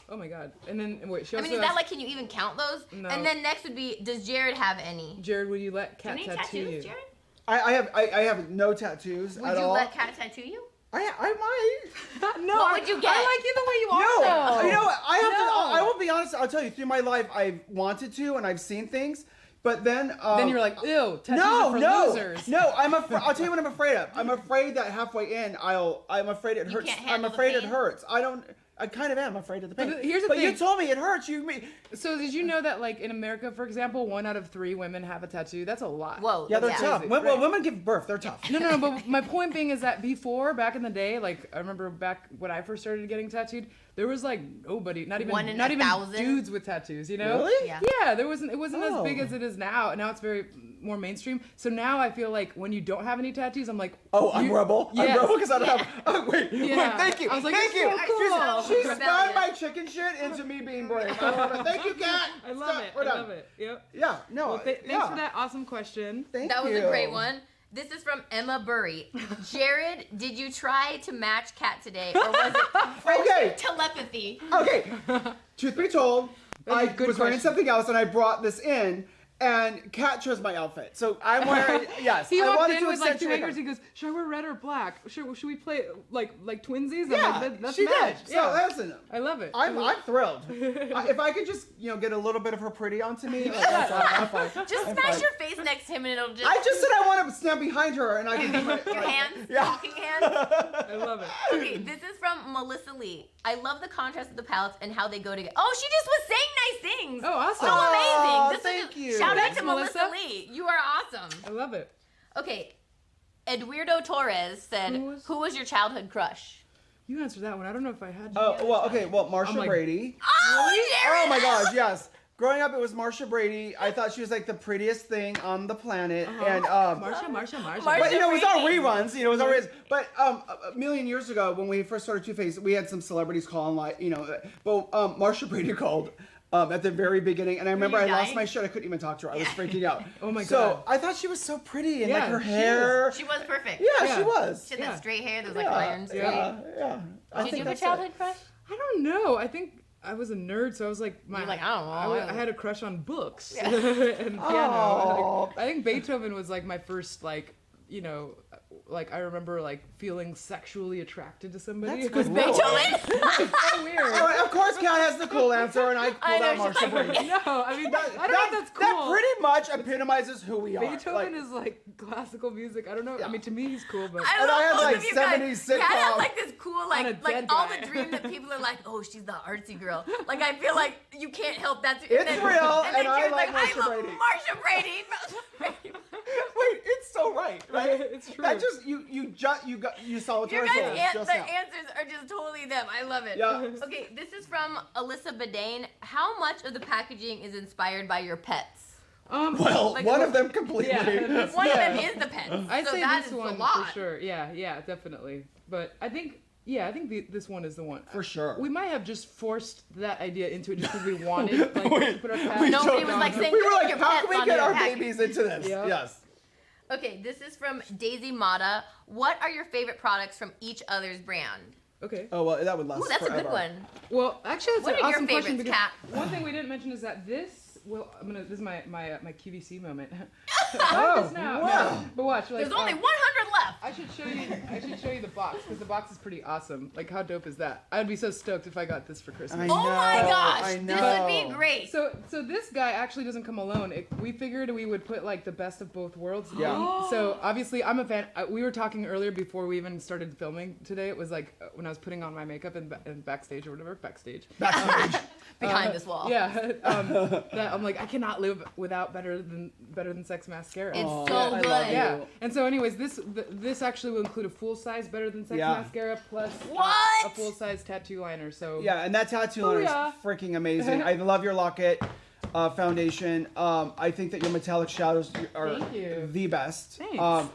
B: Oh my God. And then wait, she
A: I
B: also
A: mean, is that
B: asked,
A: like can you even count those?
B: No.
A: And then next would be does Jerrod have any?
B: Jerrod, would you let
A: Do you
B: Kat
A: need
B: tattoo you?
A: tattoos, Jerrod?
C: I have no tattoos
A: Would
C: at
A: you
C: all.
A: let Kat tattoo you?
C: I might.
B: No,
A: What would you get?
B: I like you the way you
C: No,
B: are. though.
C: you know what? I have
B: No.
C: to. I will be honest. I'll tell you. Through my life, I've wanted to, and I've seen things, but then.
B: Then you're like, ew, tattoos are for losers.
C: No. I'll tell you what I'm afraid of. I'm afraid that halfway in, I'm afraid it
A: You
C: hurts.
A: can't
C: I'm
A: handle the
C: afraid it
A: pain?
C: hurts. I I kind of am afraid of the pain.
B: But here's the
C: But you
B: thing.
C: told me it hurts.
B: So did you know that, like, in America, for example, 1 out of 3 women have a tattoo? That's a lot.
A: Whoa.
C: Yeah, they're
A: yeah.
C: tough.
B: Crazy,
C: Well,
B: right.
C: women give birth. They're tough.
B: No, but my point being is that before, back in the day, like, I remember back when I first started getting tattooed, there was, like, nobody, not even
A: 1 in
B: not even
A: 1,000?
B: dudes with tattoos, you know?
C: Really?
A: Yeah.
B: Yeah, it wasn't as big
C: Oh.
B: as it is now. Now it's very more mainstream. So now I feel like when you don't have any tattoos, I'm like,
C: Oh, I'm rebel.
B: Yes.
C: I'm rebel because I don't have. Oh, wait,
B: Yeah.
C: thank you.
B: I was like,
C: thank
B: you're
C: you.
B: so cool.
C: She
A: Rebellious.
C: spun my chicken shit into me being brave. I love it. Thank you, Kat.
B: I love
C: Stop.
B: it.
C: We're
B: I
C: done.
B: love it. Yep.
C: Yeah. No.
B: Well, thanks
C: yeah.
B: for that awesome question.
C: Thank
A: That was
C: you.
A: a great one. This is from Emma Burry. Jerrod, did you try to match Kat today, or was it friendship
C: Okay.
A: telepathy?
C: Okay. Truth be told,
B: That's
C: I
B: a good
C: was wearing
B: question.
C: something else and I brought this in, and Kat chose my outfit. So I'm wearing. Yes.
B: He
C: I
B: walked
C: wanted
B: in
C: to
B: with like 2
C: accentuate
B: hangers.
C: her.
B: He goes, "Should I wear red or black? Should we play like twinsies?" I'm
C: Yeah,
B: like, that's
C: she
B: matched.
C: did.
B: Yeah.
C: So listen,
B: I love it.
C: I'm thrilled. If I could just get a little bit of her pretty onto me, like, that's all. I'm fine.
A: Just
C: I'm
A: smash
C: fine.
A: your face next to him and it'll just.
C: I just said I want to stand behind her and I can do my
A: Your hands,
C: Yeah.
A: talking hands.
B: I love it.
A: Okay, this is from Melissa Lee. I love the contrast of the palettes and how they go together. Oh, she just was saying nice things.
B: Oh, awesome.
A: So
C: Aw,
A: amazing.
C: thank you.
A: Shout out
B: Thanks,
A: to Melissa
B: Melissa.
A: Lee. You are awesome.
B: I love it.
A: Okay, Eduardo Torres said, who was your childhood crush?
B: You answered that one. I don't know if I had.
C: Oh well, okay. Well, Marsha
B: I'm like-
C: Brady.
A: Oh, Jerrod!
C: Oh my gosh, yes. Growing up, it was Marsha Brady. I thought she was like the prettiest thing on the planet, and
B: Marsha.
A: Marsha-
C: But it was all
A: Brady.
C: reruns. It was all reruns. But a million years ago, when we first started Two Face, we had some celebrities call and like, But Marsha Brady called at the very beginning, and I remember
A: you
C: I lost
A: dying?
C: my shit. I couldn't even talk to her. I was freaking out.
B: Oh my
C: So
B: God.
C: I thought she was so pretty and
B: Yeah,
C: like her
B: she
C: hair.
A: She was perfect.
C: Yeah,
B: Yeah.
C: she was.
A: She had
B: Yeah.
A: that straight hair, those like
C: Yeah,
A: iron straight.
C: yeah. I
A: Did
C: think
A: you have a
C: that's it.
A: childhood crush?
B: I don't know. I think I was a nerd, so I was like,
A: You're like, I don't know.
B: I had a crush on books
A: Yeah.
B: and piano.
C: Oh.
B: Like, I think Beethoven was like my first like I remember like feeling sexually attracted to somebody.
C: That's good.
A: Beethoven?
B: It's so weird.
C: Oh, of course, Kat has the cool answer, and I
A: I
C: pulled out
A: know, she's
C: Marsha
A: like-
C: Brady.
B: No, I mean I don't know if that's cool.
C: That pretty much epitomizes who we are.
B: Beethoven
C: Like,
B: is like classical music. I don't know.
C: Yeah.
B: I mean, to me, he's cool, but
A: I
C: And
A: love
C: I had,
A: both
C: like,
A: of you
C: 70s
A: guys. Yeah, I have
C: sitcom.
A: like this cool,
B: On a
A: like
B: dead
A: all
B: guy.
A: the dream that people are like, oh, she's the artsy girl. Like I feel like you can't help that.
C: It's real,
A: and then
C: and I
A: Jerrod's
C: like
A: I
C: Marsha
A: love
C: Brady.
A: Marsha Brady.
C: wait, it's so right, right?
B: It's true.
C: That just you saw it
A: Your
C: yourself
A: guys'
C: just
A: the
C: now.
A: answers are just totally them. I love it.
C: Yeah.
A: Okay, this is from Alyssa Badane. How much of the packaging is inspired by your pets?
C: Well,
A: Like,
C: one of them completely.
B: Yeah.
A: One of them is the pets.
B: I
A: so
B: say
A: that
B: this
A: is
B: one
A: a lot.
B: for sure. Yeah, definitely. But I think this one is the one.
C: For sure.
B: We might have just forced that idea into it just because we wanted to put our past.
A: Nobody was like saying,
C: We were
A: "Put
C: like,
A: your
C: how
A: pets
C: can we
A: on
C: get
A: your
C: our
A: package."
C: babies into this?
B: Yep.
C: Yes.
A: Okay, this is from Daisy Mata. What are your favorite products from each other's brand?
B: Okay.
C: Oh well, that would last
A: Ooh, that's
C: forever.
A: a good one.
B: Well, actually, that's
A: What
B: an
A: are your
B: awesome question
A: favorites,
B: because
A: Kat?
B: one thing we didn't mention is that this. Well, this is my QVC moment.
C: Oh,
B: Just now.
C: wow.
B: No, but watch. Like,
A: There's only 100 left.
B: I should show you the box because the box is pretty awesome. Like, how dope is that? I'd be so stoked if I got this for Christmas.
C: I
A: Oh my
C: know,
A: gosh,
C: I
A: this would be
C: know.
A: great.
B: So this guy actually doesn't come alone. We figured we would put like the best of both worlds.
C: Yeah.
B: So obviously I'm a fan. We were talking earlier before we even started filming today. It was like when I was putting on my makeup and backstage or whatever. Backstage.
A: Behind this wall.
B: Yeah. That I'm like I cannot live without better than Sex mascara.
A: It's
C: Oh,
A: so
C: I
A: good.
C: love
B: Yeah.
C: you.
B: And so anyways, this actually will include a full size Better Than Sex
C: Yeah.
B: mascara plus
A: What?
B: a full size tattoo liner. So
C: Yeah, and that tattoo liner is
B: Booyah.
C: freaking amazing. I love your locket foundation. I think that your metallic shadows are
B: Thank you.
C: the best.
B: Thanks.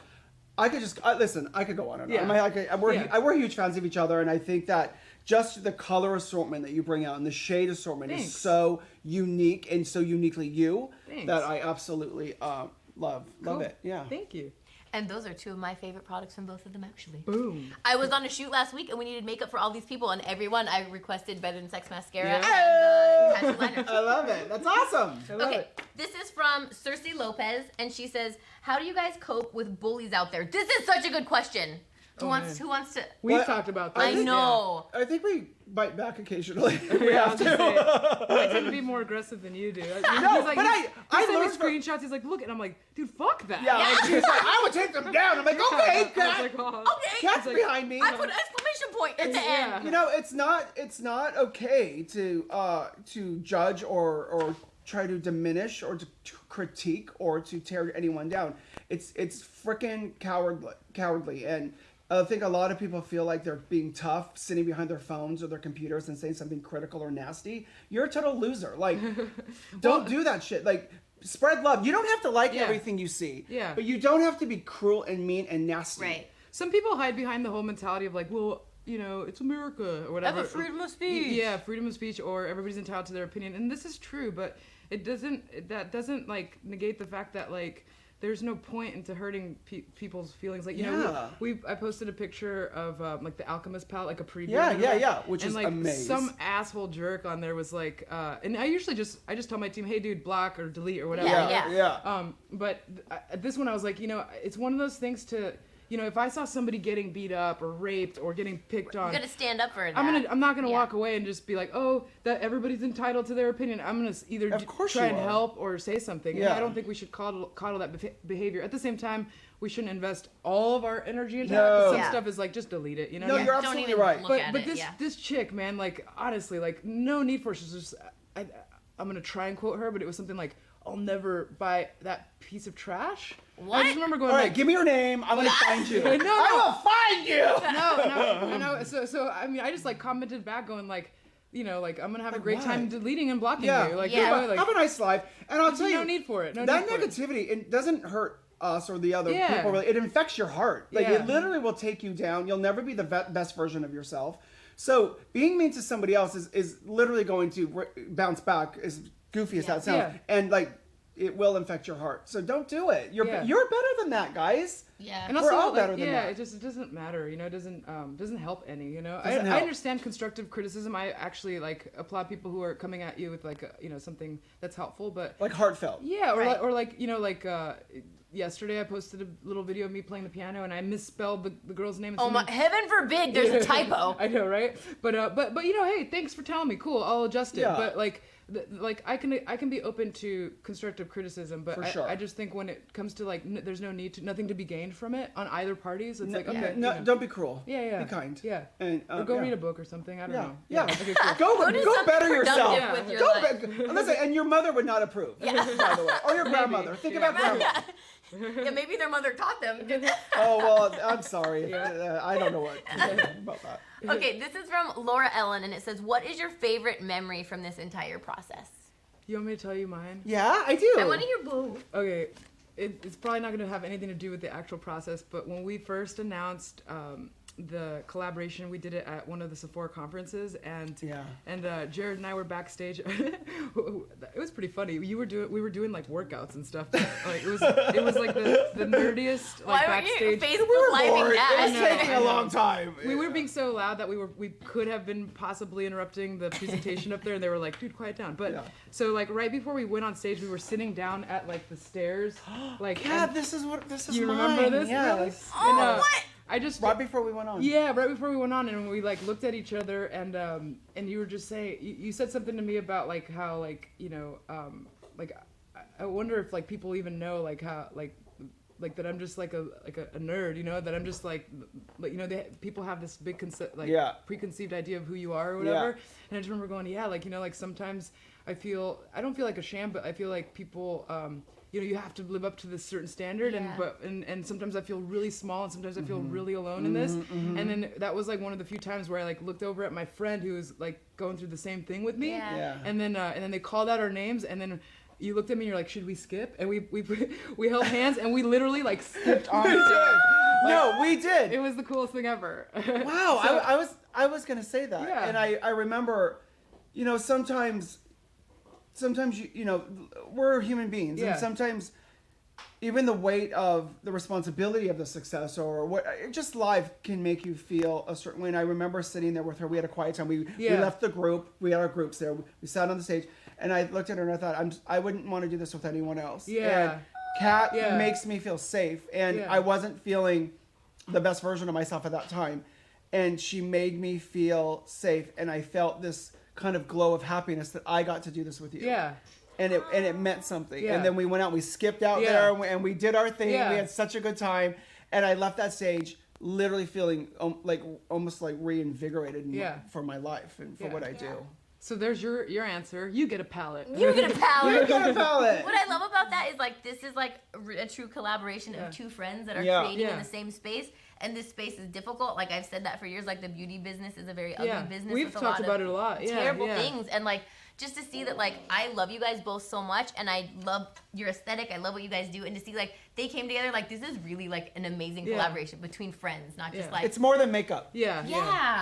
C: I could just listen. I could go on and on.
B: Yeah.
C: We're huge fans of each other, and I think that just the color assortment that you bring out and the shade assortment
B: Thanks.
C: is so unique and so uniquely you
B: Thanks.
C: that I absolutely love
B: Cool.
C: it. Yeah.
B: Thank you.
A: And those are two of my favorite products from both of them, actually.
B: Boom.
A: I was on a shoot last week and we needed makeup for all these people, and everyone I requested Better Than Sex mascara
B: Yeah.
A: and tattoo liner.
C: I love it. That's awesome.
B: I love
A: Okay,
B: it.
A: this is from Cersei Lopez, and she says, "How do you guys cope with bullies out there?" This is such a good question. Who wants to?
B: We've
C: Well,
B: talked about this.
A: I know.
C: I think we bite back occasionally. We
B: Yeah, I
C: have
B: was
C: to.
B: gonna say, I tend to be more aggressive than you do. He's like,
C: but
B: I
C: I
B: sent me
C: learned from-
B: screenshots. He's like, look, and I'm like, dude, fuck that.
C: Yeah, like, she's like, I would take them down. I'm like, okay,
B: I was
C: cat.
B: like, oh.
A: Okay.
C: Cat's
B: like,
C: behind me.
A: I put an exclamation point at the
B: Yeah.
A: end.
C: You know, it's not okay to judge or try to diminish or to critique or to tear anyone down. It's freaking cowardly, and I think a lot of people feel like they're being tough, sitting behind their phones or their computers and saying something critical or nasty. You're a total loser. Like, don't do that shit. Like, spread love. You don't have to like
B: Yeah.
C: everything you see.
B: Yeah.
C: But you don't have to be cruel and mean and nasty.
A: Right.
B: Some people hide behind the whole mentality of like, well, you know, it's America or whatever.
A: Have a freedom of speech.
B: Yeah, freedom of speech, or everybody's entitled to their opinion, and this is true, but that doesn't like negate the fact that like there's no point into hurting people's feelings. Like, you know, I posted a picture of like the Alchemist palette, like a preview.
C: Yeah, which
B: and
C: is
B: like
C: amazing.
B: some asshole jerk on there was like, and I just tell my team, hey dude, block or delete or whatever.
A: Yeah.
B: But this one I was like, you know, it's one of those things to, you know, if I saw somebody getting beat up or raped or getting picked on,
A: You gotta stand up for that.
B: I'm not gonna
A: Yeah.
B: walk away and just be like, oh, that everybody's entitled to their opinion. I'm gonna either
C: Of course
B: try
C: you
B: and
C: are.
B: help or say something. And
C: Yeah.
B: I don't think we should coddle that behavior. At the same time, we shouldn't invest all of our energy into
C: No.
B: that. 'Cause some
A: Yeah.
B: stuff is like, just delete it. You know?
C: No,
A: Yeah,
C: you're
A: don't
C: absolutely
A: even
C: right.
A: look at
B: But
A: it,
B: this chick, man, like honestly, like no need for it. She's just, I'm gonna try and quote her, but it was something like, I'll never buy that piece of trash.
A: What?
B: I just remember going
C: All right,
B: like,
C: give me your name. I'm gonna find you.
B: No.
C: I will find you.
B: no. So I mean, I just like commented back, going like, you know, like I'm gonna have a
C: Like,
B: great
C: why?
B: time deleting and blocking
C: Yeah.
B: you. Like,
A: Yeah.
B: you know, like
C: Have a nice life, and I'll tell you,
B: no need for it. No
C: that
B: need for it.
C: negativity, it doesn't hurt us or the other
B: Yeah.
C: people. Really, it infects your heart. Like
B: Yeah.
C: it literally will take you down. You'll never be the best version of yourself. So being mean to somebody else is literally going to bounce back, as goofy as that sounds,
B: Yeah.
C: and like it will infect your heart. So don't do it. You're
B: Yeah.
C: you're better than that, guys.
A: Yeah.
B: And
C: We're
B: also,
C: all
B: like,
C: better than
B: yeah,
C: that.
B: it doesn't matter, you know. It doesn't help any, you know.
C: Doesn't
B: I
C: help.
B: understand constructive criticism. I actually like applaud people who are coming at you with like you know, something that's helpful, but
C: Like heartfelt.
B: yeah, or
A: Right.
B: like you know, like yesterday I posted a little video of me playing the piano and I misspelled the girl's name.
A: Oh my! Heaven forbid, there's a typo.
B: I know, right? But you know, hey, thanks for telling me. Cool, I'll adjust it.
C: Yeah.
B: But like I can be open to constructive criticism, but
C: For sure.
B: I just think when it comes to like there's nothing to be gained from it on either parties. It's like, okay,
C: no,
B: you know.
C: don't be cruel.
B: Yeah.
C: Be kind.
B: Yeah.
C: And
B: Or go
C: yeah.
B: read a book or something. I don't
C: Yeah,
B: know.
C: yeah.
B: Okay, cool.
C: Go
A: do
C: go
A: something
C: better yourself.
A: productive with your
C: Go
A: life.
C: listen, and your mother would not approve. By the way, or your grandmother. Think
B: Yeah.
C: about grandma.
A: Yeah, maybe their mother taught them.
C: Oh well, I'm sorry. I don't know what about that.
A: Okay, this is from Laura Ellen, and it says, "What is your favorite memory from this entire process?"
B: You want me to tell you mine?
C: Yeah, I do.
A: I want to hear both.
B: Okay, it's probably not going to have anything to do with the actual process, but when we first announced the collaboration, we did it at one of the Sephora conferences, and Jerrod and I were backstage. It was pretty funny. We were doing like workouts and stuff. Like it was like the nerdiest like
A: Why were you
B: backstage.
A: Facebook living
C: Bored.
A: that?
C: It was taking a long time.
B: We were being so loud that we could have been possibly interrupting the presentation up there, and they were like, "Dude, quiet down." But
C: Yeah.
B: so like right before we went on stage, we were sitting down at like the stairs, like.
C: God,
B: and-
C: this is
B: you
C: mine.
B: remember this?
C: Yes.
A: Oh,
B: And,
A: what?
B: I just
C: Right before we went on.
B: yeah, right before we went on, and we like looked at each other, and you were just saying, you said something to me about like how like, you know, like I wonder if like people even know like how like that I'm just like a nerd, you know, that I'm just like you know, people have this big preconceived idea of who you are or whatever.
C: Yeah.
B: And I just remember going, yeah, like, you know, like sometimes I don't feel like a sham, but I feel like people you know, you have to live up to this certain standard,
A: Yeah.
B: and sometimes I feel really small, and sometimes I feel really alone in this. And then that was like one of the few times where I like looked over at my friend who was like going through the same thing with me.
A: Yeah.
B: And then they called out our names, and then you looked at me and you're like, should we skip? And we held hands, and we literally like skipped on stage.
C: No, we did.
B: It was the coolest thing ever.
C: Wow,
B: So-
C: I was gonna say that,
B: Yeah.
C: and I remember, you know, sometimes you know, we're human beings,
B: Yeah.
C: and sometimes even the weight of the responsibility of the success or what, just life can make you feel a certain way. And I remember sitting there with her. We had a quiet time. We left the group. We had our groups there. We sat on the stage, and I looked at her and I thought, I wouldn't want to do this with anyone else.
B: Yeah.
C: And Kat
B: Yeah.
C: makes me feel safe, and
B: Yeah.
C: I wasn't feeling the best version of myself at that time. And she made me feel safe, and I felt this kind of glow of happiness that I got to do this with you.
B: Yeah.
C: And it meant something.
B: Yeah.
C: And then we went out, we skipped out there, and we did our thing.
B: Yeah.
C: We had such a good time. And I left that stage literally feeling like almost like reinvigorated for my life and for what I do.
B: So there's your answer. You get a palette.
A: You get a palette.
C: You get a palette.
A: What I love about that is like this is like a true collaboration of two friends that are creating in the same space. And this space is difficult. Like I've said that for years. Like the beauty business is a very ugly business.
B: We've
A: with a
B: talked
A: lot
B: about
A: of
B: it a lot.
A: Terrible things. And like just to see that like I love you guys both so much, and I love your aesthetic. I love what you guys do, and to see like they came together. Like this is really like an amazing collaboration between friends, not just like
C: it's more than makeup.
A: Yeah.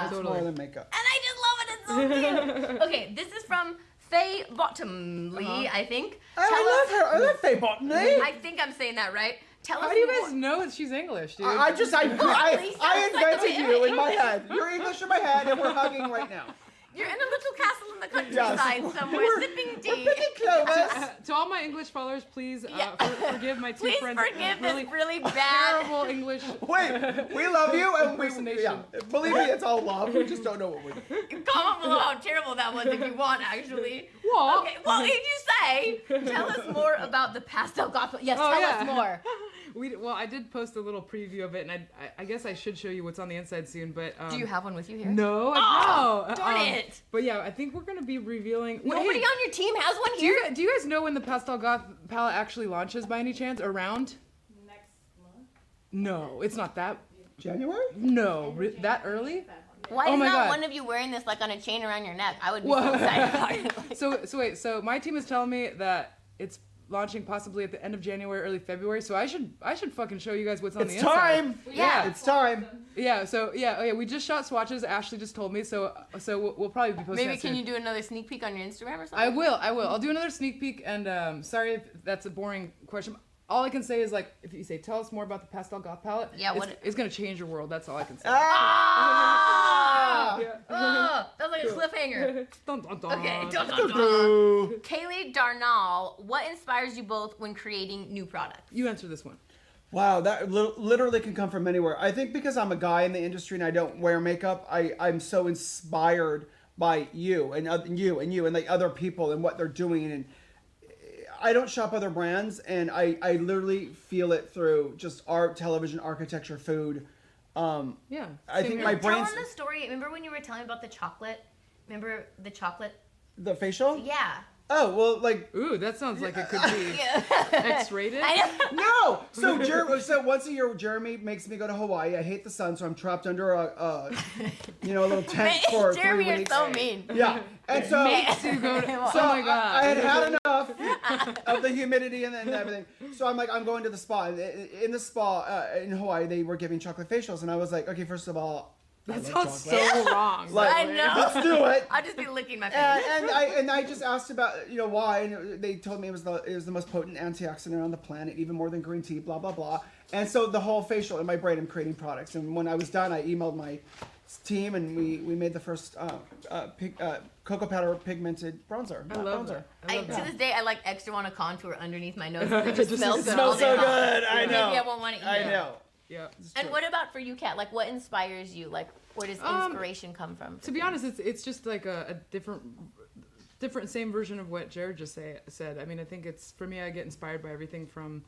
C: It's more than makeup.
A: And I just love it. It's so cute. Okay, this is from Faye Bottomley, I think.
C: I love her. I love Faye Bottomley.
A: I think I'm saying that right. Tell us
B: How do you
A: more.
B: guys know that she's English, dude?
C: I
A: Sounds like
C: invented
A: the way
C: you in my head. You're English in my head, and we're hugging right now.
A: You're in a little castle in the countryside somewhere, sipping tea.
C: We're picking Clovis.
B: To all my English followers, please forgive my two
A: Please
B: friends.
A: forgive this really bad.
B: terrible English.
C: Wait, we love you, and
B: Impersonation.
C: believe me, it's all love. We just don't know what we're doing.
A: Comment below how terrible that was if you want, actually.
B: What?
A: Okay, well, if you say, tell us more about the pastel gospel. Yes, tell us more.
B: Well, I did post a little preview of it, and I guess I should show you what's on the inside soon. But
A: Do you have one with you here?
B: No,
A: Darn it!
B: But yeah, I think we're gonna be revealing.
A: Nobody on your team has one here.
B: Do you guys know when the Pastel Goth palette actually launches by any chance? Around?
D: Next month?
B: No, it's not that.
C: January?
B: No, that early?
A: Why
B: Oh
A: is
B: my
A: not
B: God.
A: one of you wearing this like on a chain around your neck? I would be so excited about it. Like,
B: So my team is telling me that it's launching possibly at the end of January, early February. So I should fucking show you guys what's on the
C: It's
B: inside.
C: time.
A: Yeah.
C: It's time.
B: Yeah. So we just shot swatches. Ashley just told me. So we'll probably be posting.
A: maybe
B: that
A: can
B: soon.
A: you do another sneak peek on your Instagram or something?
B: I will. I'll do another sneak peek. And sorry if that's a boring question. All I can say is like if you say tell us more about the Pastel Goth palette.
A: Yeah,
B: it's gonna change your world. That's all I can say.
A: Ah!
B: Yeah.
A: Oh, that was like a cliffhanger.
B: Dun, dun, dun.
A: Okay, dun, dun, dun.
C: Ooh.
A: Kaylee Darnall, what inspires you both when creating new products?
B: You answer this one.
C: Wow, that literally can come from anywhere. I think because I'm a guy in the industry and I don't wear makeup, I'm so inspired by you and like other people and what they're doing. And I don't shop other brands, and I literally feel it through just art, television, architecture, food.
B: Yeah.
C: I
B: same
C: think
B: here.
C: my
A: Tell
C: brain's
A: them the story. Remember when you were telling me about the chocolate? Remember the chocolate?
C: the facial.
A: Yeah.
C: Oh well, like
B: Ooh, that sounds like it could be
A: Yeah.
B: X-rated.
A: I know.
C: no. So once a year, Jeremy makes me go to Hawaii. I hate the sun, so I'm trapped under a little tent for 3
A: Jeremy, you're
C: weeks.
A: so mean.
C: Yeah, and so.
B: Makes you go to,
C: So
B: oh my god.
C: I had enough of the humidity and everything. So I'm like, I'm going to the spa. In the spa in Hawaii, they were giving chocolate facials, and I was like, okay, first of all, I
B: That
C: love
B: sounds
C: chocolate.
B: so wrong.
C: Like,
A: I know.
C: let's do it.
A: I'll just be licking my face.
C: And I just asked about why, and they told me it was the most potent antioxidant on the planet, even more than green tea, blah blah blah. And so the whole facial in my brain, I'm creating products. And when I was done, I emailed my team, and we made the first cocoa powder pigmented bronzer.
B: I love that. I love
A: To
B: that.
A: this day, I like extra want to contour underneath my nose. It just
B: Just
A: smells
B: it
A: good.
C: smells
A: all
C: so
A: day long.
C: good. I know.
A: Maybe I won't want to eat
C: I
A: it.
C: know.
B: Yeah.
A: And what about for you, Kat? Like, what inspires you? Like, where does inspiration come from?
B: To be honest, it's just like a different same version of what Jerrod just said. I mean, I think it's for me. I get inspired by everything from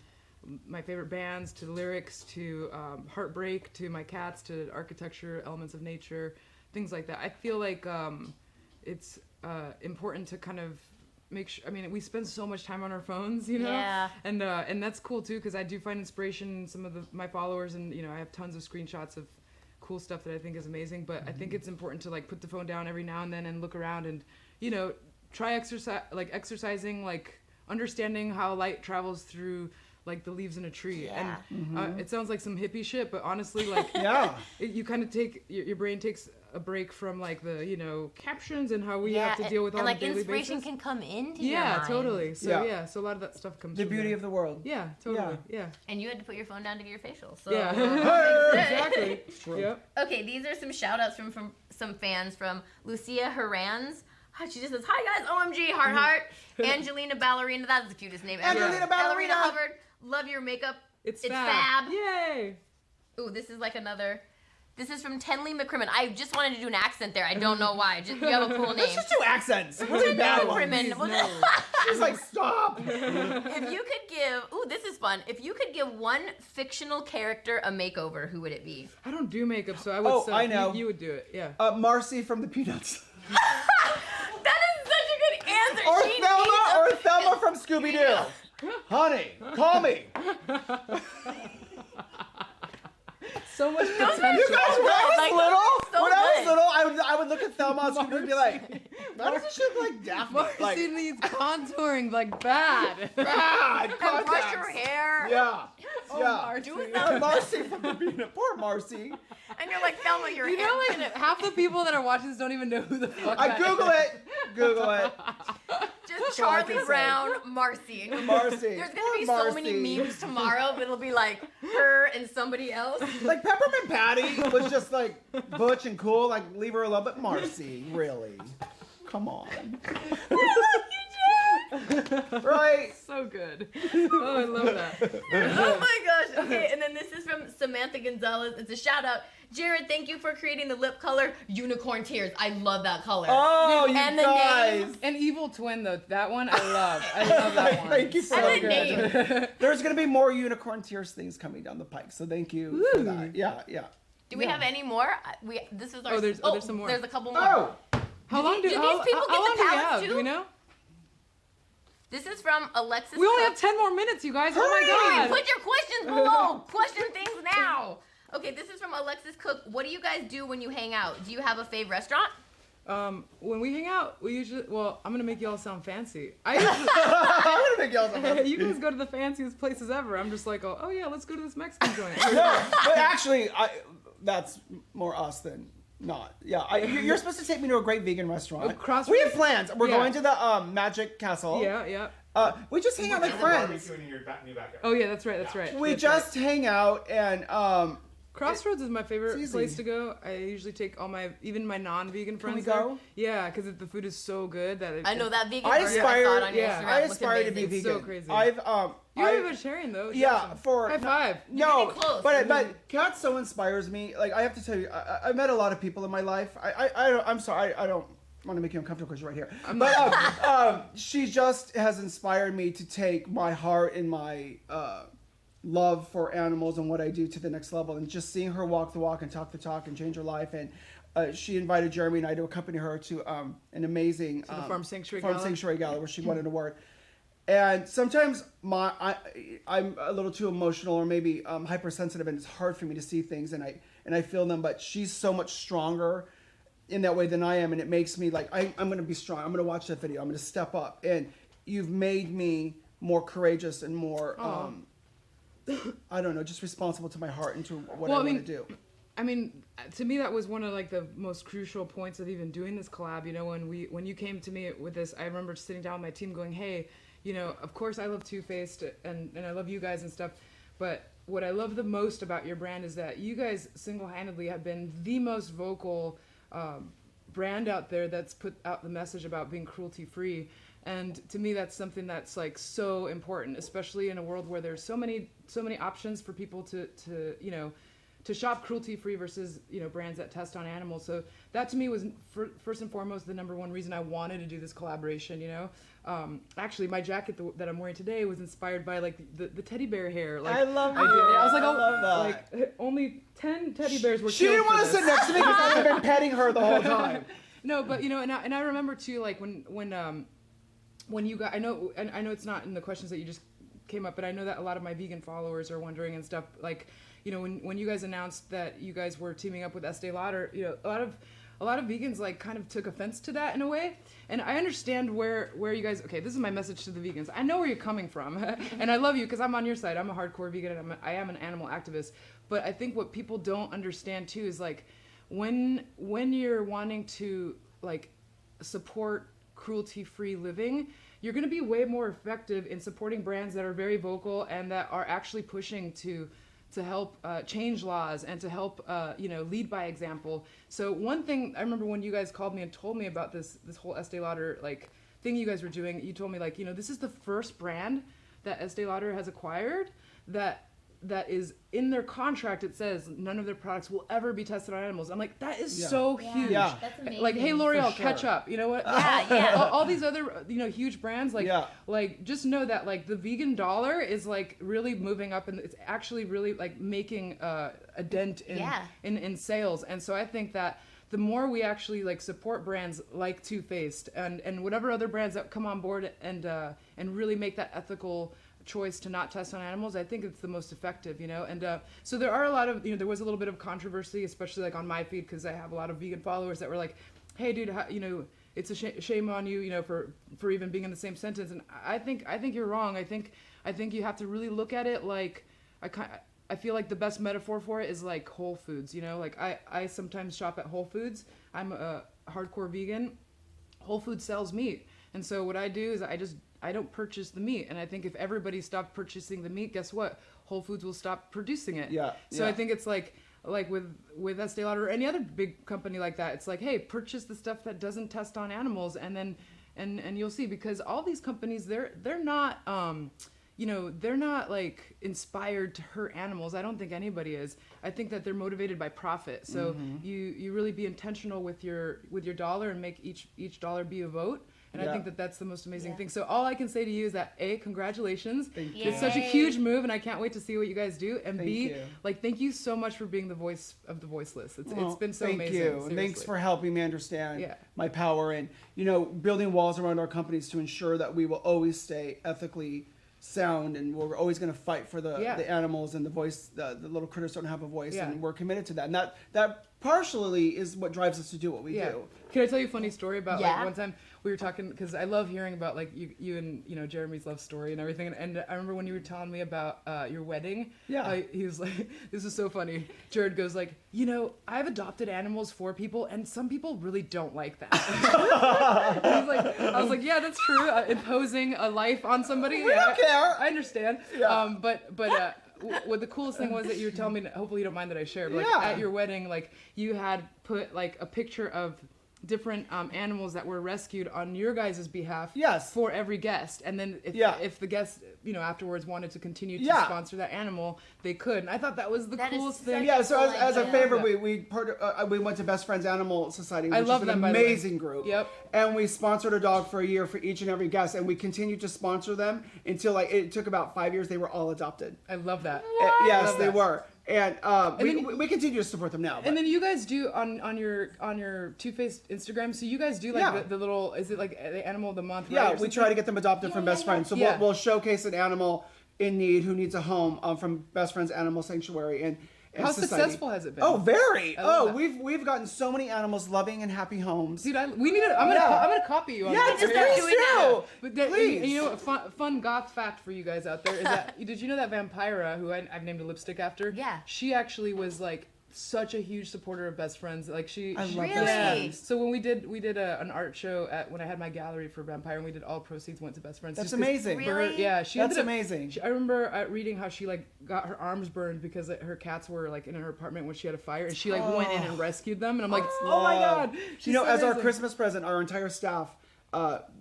B: my favorite bands to lyrics to heartbreak to my cats to architecture, elements of nature, things like that. I feel like it's important to kind of make sure. I mean, we spend so much time on our phones, you know,
A: Yeah.
B: and that's cool too because I do find inspiration in some of my followers, and I have tons of screenshots of cool stuff that I think is amazing. But I think it's important to like put the phone down every now and then and look around and try exercising, like understanding how light travels through like the leaves in a tree.
A: Yeah.
B: And it sounds like some hippie shit, but honestly, like
C: Yeah.
B: you kind of take your brain takes a break from like the captions and how we have to deal with
A: and
B: on
A: like
B: a daily
A: inspiration
B: basis.
A: can come into your
B: Yeah,
A: mind.
B: totally. So
C: Yeah.
B: so a lot of that stuff comes
C: The
B: from
C: beauty
B: there.
C: of the world.
B: Yeah, totally. Yeah.
A: And you had to put your phone down to get your facial. So
B: Yeah.
C: Hey!
B: Exactly. Yep.
A: Okay, these are some shout outs from some fans from Lucia Herranz. She just says, hi guys, OMG, heart heart. Angelina Ballerina, that's the cutest name ever.
C: Angelina Ballerina.
A: Hubbard, love your makeup.
B: It's
A: It's
B: fab.
A: fab.
B: Yay.
A: Ooh, this is like another. This is from Tenley McCrimmon. I just wanted to do an accent there. I don't know why. Just, you have a cool name.
C: Let's just do accents. Really bad ones.
A: McCrimmon.
C: She's like, stop.
A: If you could give, ooh, this is fun. If you could give one fictional character a makeover, who would it be?
B: I don't do makeup, so I would.
C: Oh, I know.
B: You would do it, yeah.
C: Marcy from the Peanuts.
A: That is such a good answer.
C: Or Thelma from Scooby-Doo. Honey, call me.
B: So much potential.
C: You guys, when I was little, I would look at Thelma and Scooby and be like, why doesn't she look like Daphne?
B: Marcy
C: Like,
B: needs contouring like bad.
C: bad
A: And brush
C: contacts.
A: your hair.
C: Yeah.
B: Oh,
C: Yeah.
B: Marcy.
C: Marcy from the Peanut. Poor Marcy.
A: And you're like, Thelma, your
B: You
A: hair.
B: know, like half the people that are watching this don't even know who the fuck
C: I
B: that
C: Google
B: is.
C: it. Google it.
A: Just
C: all I
A: Charlie
C: can say.
A: Brown, Marcy.
C: Marcy.
A: There's
C: Poor
A: gonna be so
C: Marcy.
A: many memes tomorrow, but it'll be like her and somebody else.
C: Like Peppermint Patty was just like butch and cool. Like leave her alone. But Marcy, really? Come on. Right?
B: So good. Oh, I love that.
A: Oh my gosh. Okay, and then this is from Samantha Gonzalez. It's a shout out. Jerrod, thank you for creating the lip color Unicorn Tears. I love that color.
C: Oh, you
A: And the
C: guys.
A: name.
B: An evil twin though, that one I love. I love that one.
C: Thank you for
A: And the
C: that.
A: name.
C: There's gonna be more Unicorn Tears things coming down the pike. So thank you for that. Yeah, yeah.
A: Do we have any more? This is our.
B: there's some more.
A: There's a couple more.
C: Oh,
B: How long do
A: these
B: how,
A: people
B: how
A: get
B: long
A: the
B: do we
A: palettes
B: have?
A: too?
B: Do we know?
A: This is from Alexis.
B: We only
A: Cook.
B: have 10 more minutes, you guys.
C: Hurry!
B: Oh my god.
A: Put your questions below. Question things now. Okay, this is from Alexis Cook. What do you guys do when you hang out? Do you have a fave restaurant?
B: When we hang out, we usually I'm gonna make y'all sound fancy. I usually,
C: I'm gonna make y'all something.
B: you guys go to the fanciest places ever. I'm just like, oh yeah, let's go to this Mexican joint.
C: No, but actually, that's more us than not. Yeah, you're supposed to take me to a great vegan restaurant. We have plans. We're
B: Yeah.
C: going to the Magic Castle.
B: Yeah.
C: We just hang out like
D: There's a
C: friends.
D: barbecue in your new backyard.
B: Oh yeah, that's right.
C: We
B: That's
C: just hang out and
B: Crossroads is my favorite
C: It's
B: place
C: easy.
B: to go. I usually take all even my non-vegan friends
C: we
B: there.
C: go?
B: Yeah, because the food is so good that
A: I know that vegan
C: I
A: burger
C: aspire.
A: I saw it on your
B: yeah,
A: Instagram
C: I
A: looked
C: aspire to be
A: amazing.
C: vegan.
B: so crazy.
C: I've
B: You're a vegetarian though. It's
C: yeah,
B: awesome.
C: for
B: High five.
C: No,
A: getting close.
C: but Kat so inspires me. Like I have to tell you, I met a lot of people in my life. I'm sorry, I don't want to make you uncomfortable because you're right here. But she just has inspired me to take my heart and my love for animals and what I do to the next level. And just seeing her walk the walk and talk the talk and change her life. And she invited Jeremy and I to accompany her to an amazing
B: the Farm Sanctuary
C: Farm
B: Gala?
C: Sanctuary Gala where she won an award. And sometimes I'm a little too emotional or maybe hypersensitive, and it's hard for me to see things, and I feel them. But she's so much stronger in that way than I am, and it makes me like I'm going to be strong. I'm going to watch that video. I'm going to step up, and you've made me more courageous and more I don't know, just responsible to my heart and to what I want to do.
B: I mean, to me, that was one of like the most crucial points of even doing this collab. You know, when you came to me with this, I remember sitting down with my team going, hey, you know, of course I love Too Faced and I love you guys and stuff, but what I love the most about your brand is that you guys single-handedly have been the most vocal brand out there that's put out the message about being cruelty-free. And to me, that's something that's like so important, especially in a world where there's so many options for people to you know, to shop cruelty-free versus, you know, brands that test on animals. So that to me was first and foremost the number one reason I wanted to do this collaboration, you know. Actually, my jacket that I'm wearing today was inspired by like the teddy bear hair. Like,
C: I love
B: I was like,
C: I
B: oh,
C: love that.
B: like only 10 teddy bears were
C: She
B: killed
C: didn't
B: for
C: want to
B: this.
C: sit next to me because I've been petting her the whole time.
B: No, but you know, and I remember too, like when you got, I know it's not in the questions that you just came up, but I know that a lot of my vegan followers are wondering and stuff. Like, you know, when you guys announced that you guys were teaming up with Estee Lauder, you know, a lot of vegans like kind of took offense to that in a way. And I understand where you guys, okay, this is my message to the vegans. I know where you're coming from and I love you because I'm on your side. I'm a hardcore vegan and I am an animal activist. But I think what people don't understand too is like when you're wanting to like support cruelty-free living, you're going to be way more effective in supporting brands that are very vocal and that are actually pushing to help change laws and to help you know, lead by example. So one thing I remember when you guys called me and told me about this whole Estee Lauder like thing you guys were doing, you told me like, you know, this is the first brand that Estee Lauder has acquired that that is in their contract. It says none of their products will ever be tested on animals. I'm like, that is so huge.
C: Yeah.
A: That's amazing.
B: Like, hey L'Oreal,
C: For
B: catch
C: sure.
B: up. You know what?
A: Yeah.
B: All these other huge brands, like just know that like the vegan dollar is like really moving up, and it's actually really like making a dent in sales. And so I think that the more we actually like support brands like Too Faced and whatever other brands that come on board and really make that ethical choice to not test on animals, I think it's the most effective, And so there are a lot of, there was a little bit of controversy, especially like on my feed, because I have a lot of vegan followers that were like, hey dude, it's a shame on you, for even being in the same sentence. And I think you're wrong. I think you have to really look at it like, I feel like the best metaphor for it is like Whole Foods, like I sometimes shop at Whole Foods. I'm a hardcore vegan. Whole Foods sells meat. And so what I do is I don't purchase the meat. And I think if everybody stopped purchasing the meat, guess what? Whole Foods will stop producing it.
C: Yeah.
B: So I think it's like with Estee Lauder or any other big company like that, it's like, hey, purchase the stuff that doesn't test on animals, and then and you'll see, because all these companies, they're not they're not like inspired to hurt animals. I don't think anybody is. I think that they're motivated by profit. So you really be intentional with your dollar and make each dollar be a vote. And I think that that's the most amazing thing. So all I can say to you is that A, congratulations.
C: Thank you.
B: It's such a huge move, and I can't wait to see what you guys do. And B, like, thank you so much for being the voice of the voiceless. It's been so amazing.
C: Thank you.
B: Seriously.
C: Thanks for helping me understand
B: Yeah.
C: my power and, building walls around our companies to ensure that we will always stay ethically sound, and we're always going to fight for the animals and the voice. The little critters don't have a voice, and we're committed to that. And that partially is what drives us to do what we do.
B: Can I tell you a funny story about like one time we were talking, because I love hearing about like you and Jeremy's love story and everything, and I remember when you were telling me about your wedding. He was like, this is so funny. Jerrod goes like, I've adopted animals for people, and some people really don't like that. I was like, yeah, that's true. Imposing a life on somebody.
C: We don't care.
B: I understand.
C: Yeah.
B: But what the coolest thing was that you were telling me, hopefully you don't mind that I share, but like at your wedding, like you had put like a picture of different animals that were rescued on your guys' behalf for every guest, and then if the guest afterwards wanted to continue to sponsor that animal, they could. And I thought that was the coolest thing.
C: So as a favor, we went to Best Friends Animal Society, which is an amazing group. And we sponsored a dog for a year for each and every guest, and we continued to sponsor them until like it took about 5 years. They were all adopted.
B: I love that.
C: Yes, they were. And we continue to support them now. But.
B: And then you guys do on your Too Faced Instagram. So you guys do like the little, is it like the animal of the month?
C: Yeah,
B: right,
C: we try to get them adopted from Best Friends. So we'll showcase an animal in need who needs a home from Best Friends Animal Sanctuary and
B: how
C: society.
B: Successful has it been?
C: Oh, very.
B: Oh,
C: we've gotten so many animals loving and happy homes.
B: Dude, I'm gonna copy you on
C: that.
B: that.
C: Please do.
B: Please. A fun goth fact for you guys out there is that did you know that Vampira, who I've named a lipstick after?
A: Yeah.
B: She actually was like such a huge supporter of Best Friends. Like
C: I love
A: really?
C: Best Friends.
B: So when we did an art show when I had my gallery for Vampire, and we did all proceeds went to Best Friends.
C: That's amazing.
A: Really?
B: That's
C: amazing.
B: I remember reading how she like got her arms burned because her cats were like in her apartment when she had a fire, and she like went in and rescued them. And I'm like, oh my god!
C: She's so as amazing. Our Christmas present, our entire staff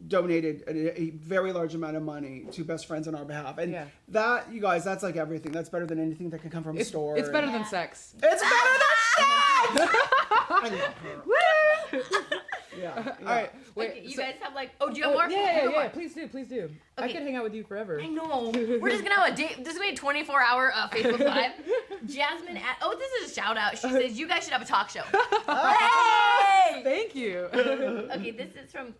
C: donated a very large amount of money to Best Friends on our behalf, and that, you guys, that's like everything. That's better than anything that can come from a store.
B: It's better than sex.
C: It's better than sex. I love her. Yeah.
B: All right. Wait.
A: Okay, you guys have like, do you have more?
B: Yeah. Please do.
A: Okay.
B: I could hang out with you forever.
A: I know. We're just gonna have a date. This will be a 24-hour Facebook Live. Jasmine, this is a shout out. She says you guys should have a talk show. Hey!
B: Thank you.
A: Okay, this is from.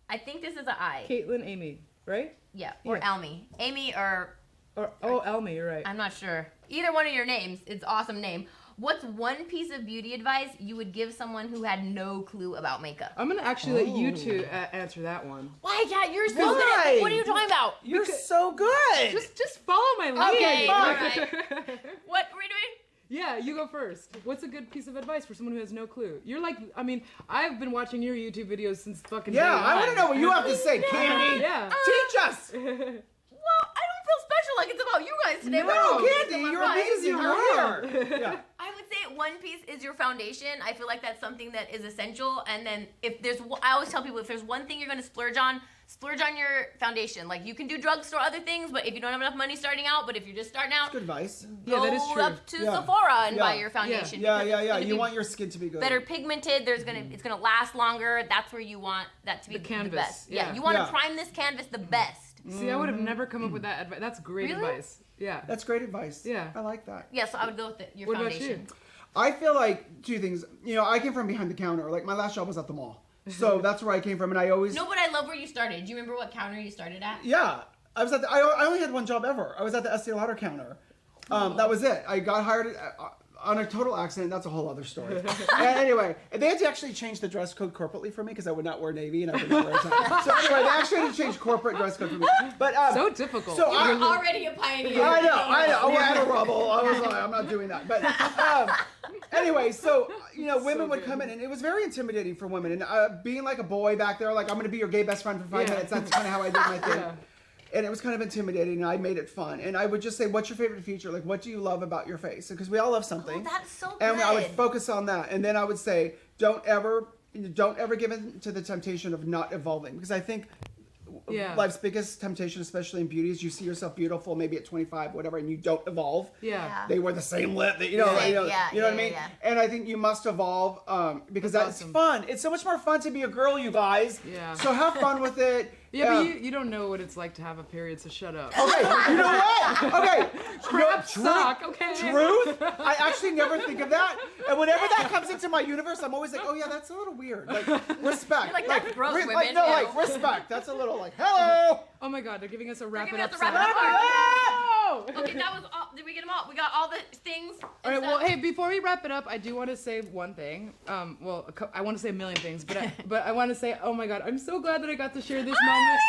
A: I think this is an I.
B: Caitlin, Amy, right?
A: Yeah, or Elmi. Amy or
B: Elmi, you're right.
A: I'm not sure. Either one of your names. It's an awesome name. What's one piece of beauty advice you would give someone who had no clue about makeup?
B: I'm gonna actually let you two answer that one.
A: Why, Kat? You're so good at it. What are you talking about?
C: You're so good.
B: Just follow my lead.
A: Okay, all right. What are we doing?
B: Yeah, you go first. What's a good piece of advice for someone who has no clue? You're like, I mean, I've been watching your YouTube videos since fucking day one.
C: I want to know what you have to say, Kandee.
B: Yeah.
C: Teach us.
A: Well, I don't feel special like it's about you guys today.
C: No,
A: but
C: Kandee, you're amazing. You're here. Yeah.
A: I would say one piece is your foundation. I feel like that's something that is essential. And then if there's, I always tell people, if there's one thing you're going to splurge on splurge on your foundation. Like, you can do drugstore other things, but if you don't have enough money starting out, but if you're just starting out,
C: Good advice.
A: go
B: that is true.
A: up to
C: Yeah.
A: Sephora and buy
C: Yeah.
A: your foundation.
C: Yeah,
A: because
C: yeah,
A: it's
C: yeah.
A: gonna
C: You
A: be
C: want your skin to be good.
A: better pigmented. It's gonna last longer. That's where you want that to be
B: The
A: the
B: canvas,
A: best.
B: yeah.
A: You want to
C: Yeah.
A: prime this canvas the best.
B: See, I would have never come up with that advice. That's great
A: Really?
B: advice. Yeah.
C: That's great advice.
B: Yeah.
C: I like that.
A: Yeah, so I would go with your
B: What about
A: foundation.
B: you?
C: I feel like two things. You know, I came from behind the counter. Like my last job was at the mall, so that's where I came from, and I always.
A: No, but I love where you started. Do you remember what counter you started at?
C: Yeah, I was at. I only had one job ever. I was at the Estee Lauder counter. That was it. I got hired on a total accident. That's a whole other story. And anyway, they had to actually change the dress code corporately for me because I would not wear navy and I would not wear a tie. So anyway, they actually had to change corporate dress code for me. But
B: So difficult.
C: So
A: You're
C: I,
A: already a pioneer.
C: I know. I had a rubble. I was like, I'm not doing that. But anyway, so you know, women would come in, and it was very intimidating for women. And being like a boy back there, like I'm going to be your gay best friend for 5
B: Yeah.
C: minutes. That's kind of how I did my thing.
B: Yeah.
C: And it was kind of intimidating, and I made it fun. And I would just say, "What's your favorite feature? Like, what do you love about your face?" Because we all love something.
A: Oh, that's so good.
C: And I would focus on that, and then I would say, don't ever give in to the temptation of not evolving, because I think
B: Yeah.
C: life's biggest temptation, especially in beauty, is you see yourself beautiful, maybe at 25, whatever, and you don't evolve.
B: Yeah.
C: They wear the same lip, you know,
A: Yeah.
C: you know,
A: Yeah,
C: you know what I
A: yeah,
C: mean?
A: yeah.
C: And I think you must evolve because
B: That's
C: that's
B: awesome.
C: fun. It's so much more fun to be a girl, you guys.
B: Yeah.
C: So have fun with it.
B: Yeah, but you don't know what it's like to have a period, so shut up.
C: Okay, you know what? Okay.
B: Crap sock, okay.
C: Truth? I actually never think of that. And whenever that comes into my universe, I'm always like, oh yeah, that's a little weird. Like, respect.
A: You're like, that's gross,
C: like,
A: women.
C: no,
A: Yeah.
C: like, respect. That's a little like, hello!
B: Oh my god, they're giving us a wrap it
A: giving
B: up
A: us a wrap
B: sign.
A: it up.
B: Oh!
A: Okay, that was all. Did we get them all? We got all the things. and
B: All right. Well,
A: stuff?
B: hey, before we wrap it up, I do want to say one thing. I want to say a million things, but I want to say, oh my God, I'm so glad that I got to share this moment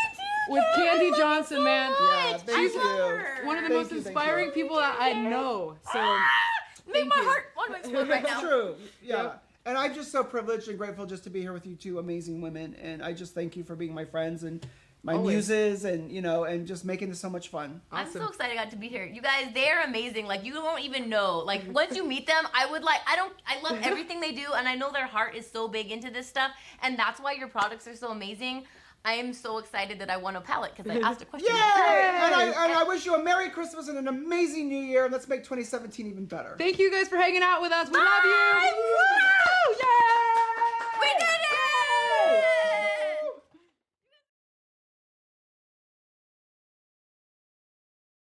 B: with Kandee Johnson, man.
C: Yeah, thank
A: I
C: you.
A: love her.
B: One of the
C: Thank
B: most
C: you, thank
B: inspiring
C: you.
B: people that I know. So
A: Make
B: thank
A: my
B: you.
A: heart want to explode right
C: It's
A: now.
C: true. Yeah.
B: Yep.
C: And I'm just so privileged and grateful just to be here with you two amazing women. And I just thank you for being my friends and my
B: Always.
C: muses and, you know, and just making this so much fun.
A: I'm so
B: Awesome.
A: excited I got to be here. You guys, they're amazing. Like, you won't even know. Like, once you meet them, I love everything they do, and I know their heart is so big into this stuff, and that's why your products are so amazing. I am so excited that I won a palette because I asked a question.
C: Yay! And I wish you a Merry Christmas and an amazing New Year. And let's make 2017 even better.
B: thank you guys for hanging out with us. We love you.
A: Bye.
B: Woo! Yay!